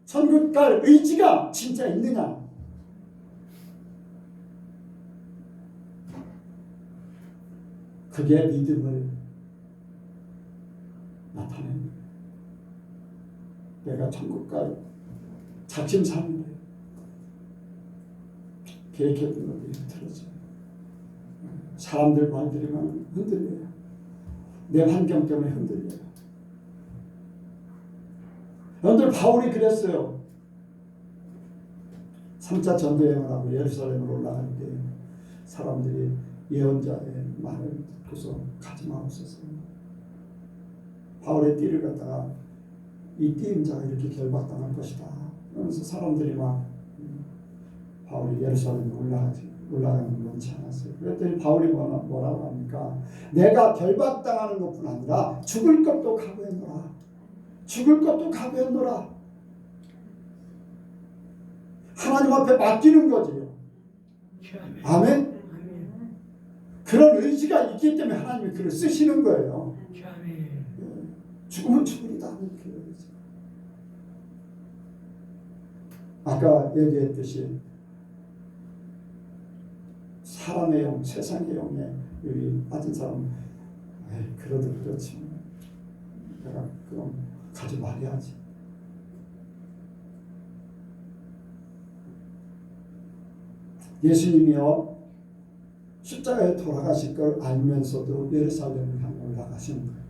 천국 갈 의지가 진짜 있느냐? 그게 믿음을 나타냅니다. 내가 천국 갈 작심삼일에 계획했던 것들이 흐트러져요. 사람들 말들이만 흔들려요. 내 환경 때문에 흔들려요. 여러분들 바울이 그랬어요. 3차 전도여행을 하고 예루살렘으로 올라갈 때 사람들이 예언자의 말을 듣고서 가지 마옵소서. 바울의 띠를 갖다가 이 띠인 자가 이렇게 결박당할 것이다. 그러면서 사람들이 막 바울이 예루살렘으로 올라가는 걸 원치 않았어요. 그랬더니 바울이 뭐라고 합니까? 내가 결박당하는 것뿐 아니라 죽을 것도 각오했노라. 죽을 것도 각오했노라. 하나님 앞에 맡기는 거지요. 아멘? 그런 의지가 있기 때문에 하나님이 그를 쓰시는 거예요. 죽으면 죽으리다. 아까 얘기했듯이 사람의 영, 세상의 영에 여기 빠진 사람, 그래도 그렇지. 내가 그럼 가지 말아야지. 예수님이요 십자가에 돌아가실 걸 알면서도 예루살렘을 향해 올라가시는 거예요.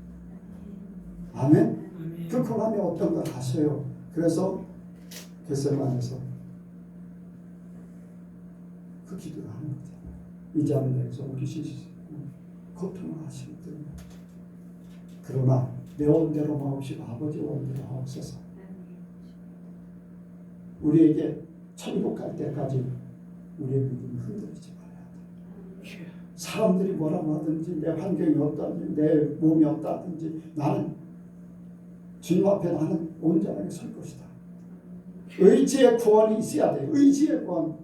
아멘? 그 고난이 어떤 걸 아세요. 그래서 겟세마네에서 그 기도를 하는 거죠. 이 잠을 내서 옮기시지 고통을 하시기 때문에. 그러나 내 원대로 마옵시고 아버지 원대로 하옵소서. 우리에게 천국 갈 때까지 우리의 믿음을 흔들리지 말아야 돼. 사람들이 뭐라고 하든지 내 환경이 어떠든지 내 몸이 어떠든지 나는 주님 앞에 나는 온전하게 설 것이다. 의지의 구원이 있어야 돼요. 의지의 구원.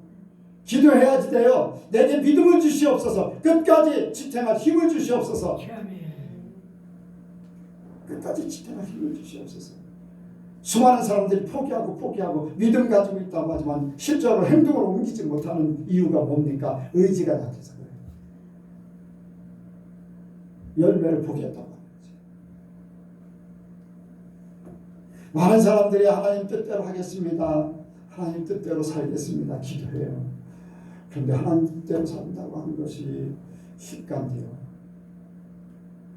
기도해야지 돼요. 내게 믿음을 주시옵소서. 끝까지 지탱할 힘을 주시옵소서. 끝까지 지탱할 힘을 주시옵소서. 수많은 사람들이 포기하고 믿음 가지고 있다고 하지만 실제로 행동으로 옮기지 못하는 이유가 뭡니까? 의지가 약해서 그래요. 열매를 보겠다고 하는 거지. 많은 사람들이 하나님 뜻대로 하겠습니다. 하나님 뜻대로 살겠습니다. 기도해요. 그런데 하나님 뜻대로 산다고 하는 것이 쉽간데요.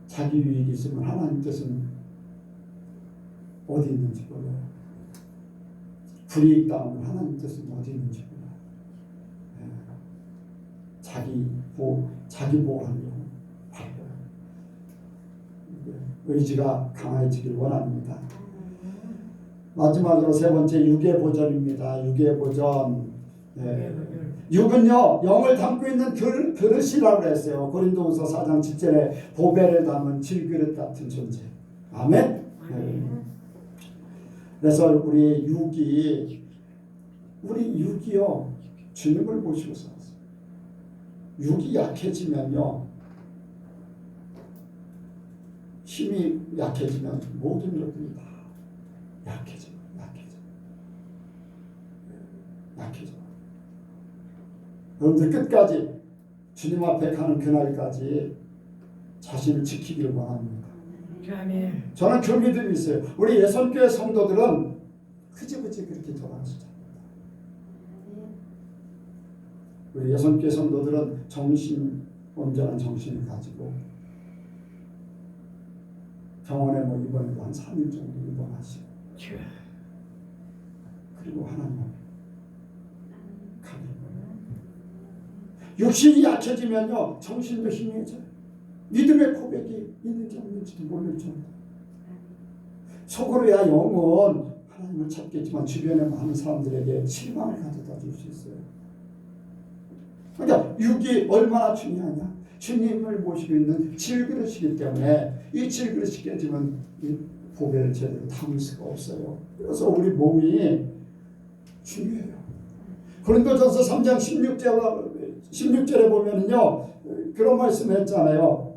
자기 유익이 있으면 하나님 뜻은 어디 있는지 몰라요. 불이익 당하면 하나님 뜻은 어디 있는지 몰라요. 자기 보호하려고 바빠요. 의지가 강해지길 원합니다. 마지막으로 세 번째 육의 보전입니다. 육의 보전. 육은요 영을 담고 있는 그릇이라고 했어요. 고린도후서 4장 7절에 보배를 담은 질그릇 같은 존재. 아멘. 그래서 우리 육이요 주님을 모시고 살았어요. 육이 약해지면요 힘이 약해지면 모든 것들이 다 약해져. 여러분들 끝까지 주님 앞에 가는 그날까지 자신을 지키기를 원합니다. 저는 그 믿음이 있어요. 우리 예선교회 성도들은 흐지부지 그렇게 돌아가시죠. 우리 예선교회 성도들은 온전한 정신을 가지고 병원에 입원해도 한 3일 정도 입원하시고 그리고 하나님 앞에 가는 거예요. 육신이 약해지면요 정신도 희미해져요. 믿음의 고백이 있는지 없는지도 모를 정도. 속으로야 영은 하나님을 찾겠지만 주변의 많은 사람들에게 실망을 가져다 줄 수 있어요. 그러니까 육이 얼마나 중요하냐. 주님을 모시고 있는 질그릇이기 때문에 이 질그릇이 깨지면 이 보배를 제대로 담을 수가 없어요. 그래서 우리 몸이 중요해요. 고린도전서 3장 16절에 보면은요 그런 말씀을 했잖아요.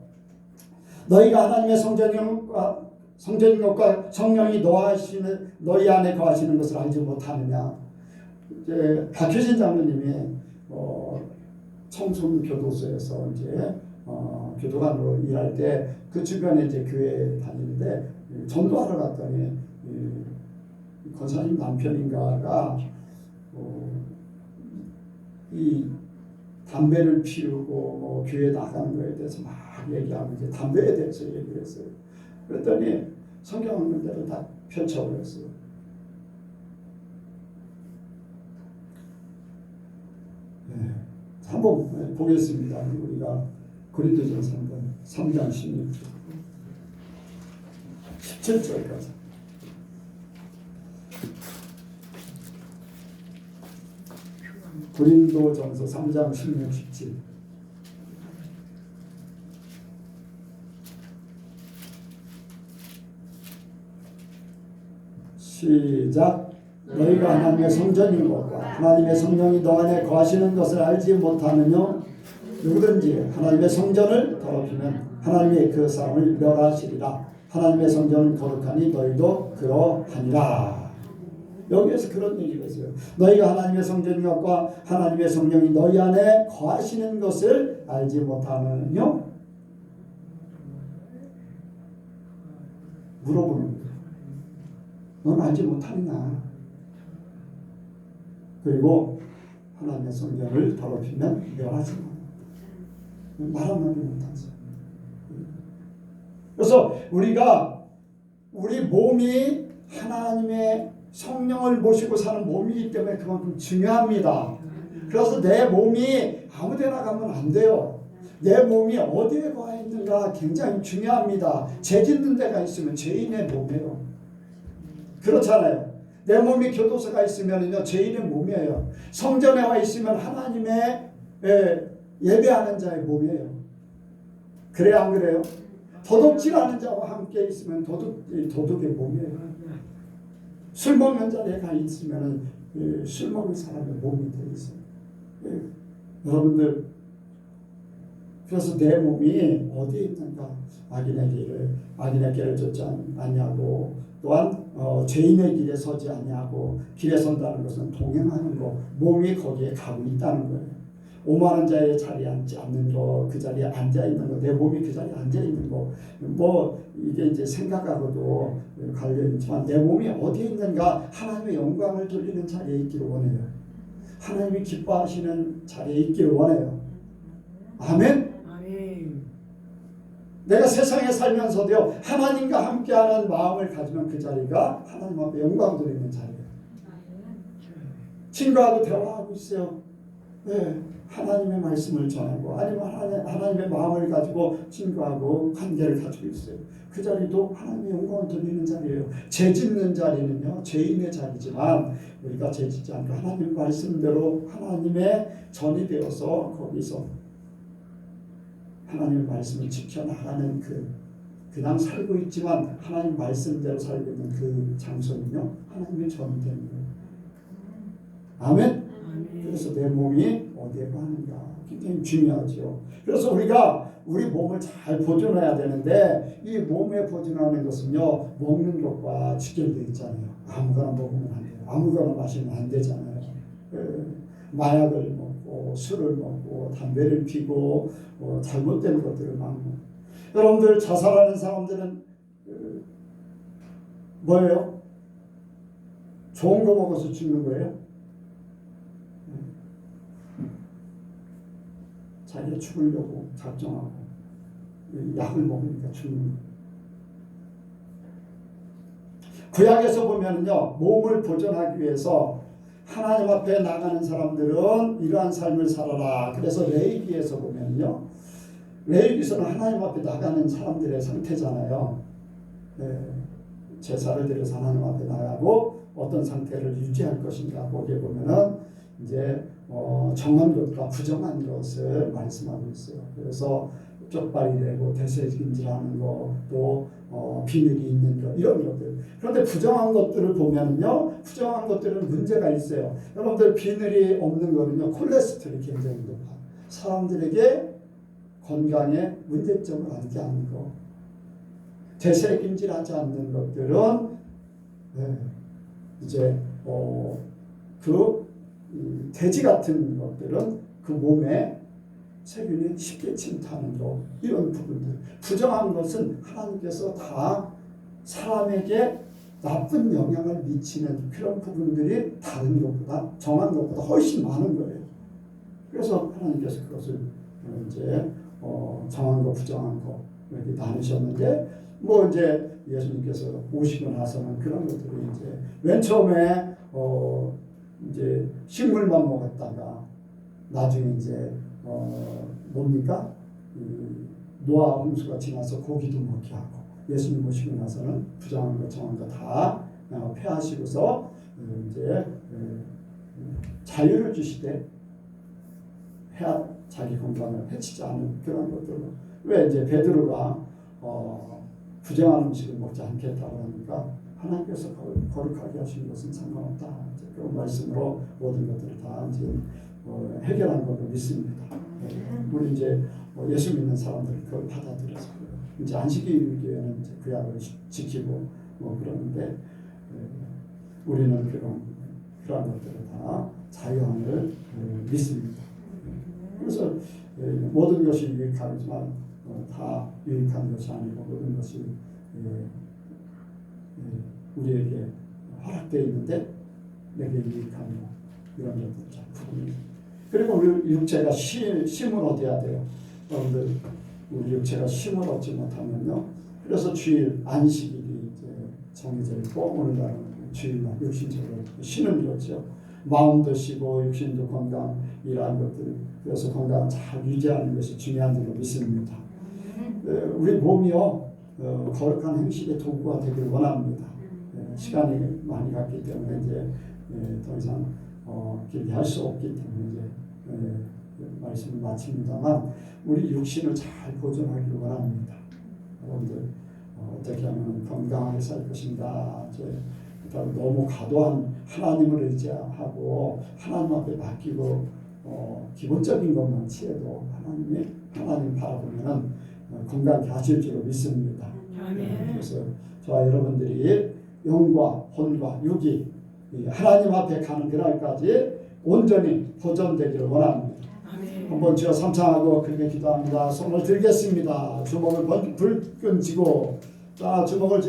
너희가 하나님의 성전인 것과 성령이 너희 안에 거하시는 것을 알지 못하느냐. 이제 박효진 장로님이 청순 교도소에서 이제 교도관으로 일할 때 그 주변에 이제 교회 다니는데 전도하러 갔더니 권사님 남편인가가 이 담배를 피우고 교회 나가는 거에 대해서 막 얘기하고 이제 담배에 대해서 얘기를 했어요. 그랬더니 성경 읽는 대로 다 펼쳐버렸어요. 네. 한번 보겠습니다. 우리가 고린도전서 3장 16절 17절까지 고린도전서 3장 16, 17 시작. 너희가 하나님의 성전인 것과 하나님의 성령이 너 안에 거하시는 것을 알지 못하느냐. 누구든지 하나님의 성전을 더럽히면 하나님의 그 사람을 멸하시리라. 하나님의 성전은 거룩하니 너희도 그러하니라. 여기에서 그런 얘기가 있어요. 너희가 하나님의 성전과 하나님의 성령이 너희 안에 거하시는 것을 알지 못하느뇨? 물어보는 거예요. 넌 알지 못하느냐? 그리고 하나님의 성전을 더럽히면 멸하지 마. 말 한마디 못하지. 그래서 우리가 우리 몸이 하나님의 성령을 모시고 사는 몸이기 때문에 그만큼 중요합니다. 그래서 내 몸이 아무데나 가면 안 돼요. 내 몸이 어디에 가 있는가 굉장히 중요합니다. 죄 짓는 데가 있으면 죄인의 몸이에요. 그렇잖아요. 내 몸이 교도소가 있으면요 죄인의 몸이에요. 성전에 와 있으면 하나님의 예배하는 자의 몸이에요. 그래요, 안 그래요? 도둑질하는 자와 함께 있으면 도둑의 몸이에요. 술 먹는 자리에 가 있으면 술 먹는 사람의 몸이 되어 있어요. 여러분들, 그래서 내 몸이 어디에 있는가? 악인의 길을 쫓지 않냐고, 또한 죄인의 길에 서지 않냐고. 길에 선다는 것은 동행하는 거, 몸이 거기에 가고 있다는 거예요. 오만한 자의 자리에 앉지 않는 거, 그 자리에 앉아 있는 거, 내 몸이 그 자리에 앉아 있는 거, 뭐 이게 이제 생각하고도 관련이 있지만 내 몸이 어디에 있는가? 하나님의 영광을 돌리는 자리에 있기를 원해요. 하나님이 기뻐하시는 자리에 있기를 원해요. 아멘. 내가 세상에 살면서도요 하나님과 함께하는 마음을 가지면 그 자리가 하나님 앞에 영광 돌리는 자리예요. 친구하고 대화하고 있어요. 네, 하나님의 말씀을 전하고 아니면 하나님의 마음을 가지고 친구하고 관계를 가지고 있어요. 그 자리도 하나님의 영광을 돌리는 자리예요. 죄 짓는 자리는요 죄인의 자리지만 우리가 죄 짓지 않고 하나님 말씀대로 하나님의 전이 되어서 거기서 하나님의 말씀을 지켜나가는 그냥 살고 있지만 하나님 말씀대로 살고 있는 그 장소는요 하나님의 전이 되는 거예요. 아멘. 그래서 내 몸이 어디에 가는가 굉장히 중요하죠. 그래서 우리가 우리 몸을 잘 보존해야 되는데 이 몸에 보존하는 것은요 먹는 것과 직결되어 있잖아요. 아무거나 먹으면 안 돼요. 아무거나 마시면 안 되잖아요. 마약을 먹고 술을 먹고 담배를 피고 잘못된 것들을 막 먹고. 여러분들 자살하는 사람들은 뭐예요? 좋은 거 먹어서 죽는 거예요? 자기가 죽으려고 작정하고 약을 먹으니까 죽는 거예요. 구약에서 보면은요 몸을 보존하기 위해서 하나님 앞에 나가는 사람들은 이러한 삶을 살아라. 그래서 레위기에서 보면요 레위기서는 하나님 앞에 나가는 사람들의 상태잖아요. 제사를 드려서 하나님 앞에 나가고 어떤 상태를 유지할 것인가 거기에 보면은 이제 정한 것과 부정한 것을 말씀하고 있어요. 그래서 쪽발이 되고 대세김질하는 것, 또 비늘이 있는 것 이런 것들. 그런데 부정한 것들을 보면은요, 부정한 것들은 문제가 있어요. 여러분들 비늘이 없는 거는요, 콜레스테롤이 굉장히 높아요. 사람들에게 건강에 문제점을 안게 하는 거. 대세김질하지 않는 것들은 이제 돼지 같은 것들은 그 몸에 세균이 쉽게 침투하는 거 이런 부분들. 부정한 것은 하나님께서 다 사람에게 나쁜 영향을 미치는 그런 부분들이 다른 것보다 정한 것보다 훨씬 많은 거예요. 그래서 하나님께서 그것을 이제 정한 거 부정한 거 이렇게 나누셨는데 뭐 이제 예수님께서 오시고 나서는 그런 것들이 이제 맨 처음에 이제 식물만 먹었다가 나중에 이제 뭡니까? 노아 홍수가 지나서 고기도 먹게 하고 예수님 오시고 나서는 부정한 것 정한 거 다 폐하시고서 이제 자유를 주시되 자기 건강을 해치지 않은 그런 것들로 왜 이제 베드로가 부정한 음식을 먹지 않겠다고 하니까 하나님께서 거룩하게 하신 것은 상관없다. 그런 말씀으로 모든 것들을 다 이제 해결한 걸로 믿습니다. 우리 이제 예수 믿는 사람들이 그걸 받아들여서 이제 안식일교회는 이제 그 약을 지키고 그러는데 우리는 그런 것들을 다 자유함을 믿습니다. 그래서 모든 것이 유익하지만 다 유익한 것이 아니고 모든 것이 우리에게 허락되어 있는데 내게 유익한 이런 것들 부분이. 그리고 우리 육체가 심으로 돼야 돼요. 여러분들 우리 육체가 심을 얻지 못하면요. 그래서 주일 안식일이 이제 정해져 있고 오늘날은 주일날 육신적으로 쉬는 거죠. 마음도 쉬고 육신도 건강 이러한 것들 그래서 건강을 잘 유지하는 것이 중요한 줄로 믿습니다. 우리 몸이요 거룩한 행실의 도구가 되길 원합니다. 시간이 많이 갔기 때문에 이제 더 이상 길게 할 수 없기 때문에 이제 말씀을 마칩니다만 우리 육신을 잘 보존하길 원합니다. 여러분들 어떻게 하면 건강하게 살 것인가 너무 과도한 하나님을 의지하고 하나님 앞에 맡기고 기본적인 것만 취해도 하나님 바라보면 건강히 하실 줄로 믿습니다. 그래서 저와 여러분들이 영과 혼과 육이 하나님 앞에 가는 그날까지 온전히 보존되기를 원합니다. 한번 주여 삼창하고 그렇게 기도합니다. 손을 들겠습니다. 주먹을 불끈 쥐고 자 주먹을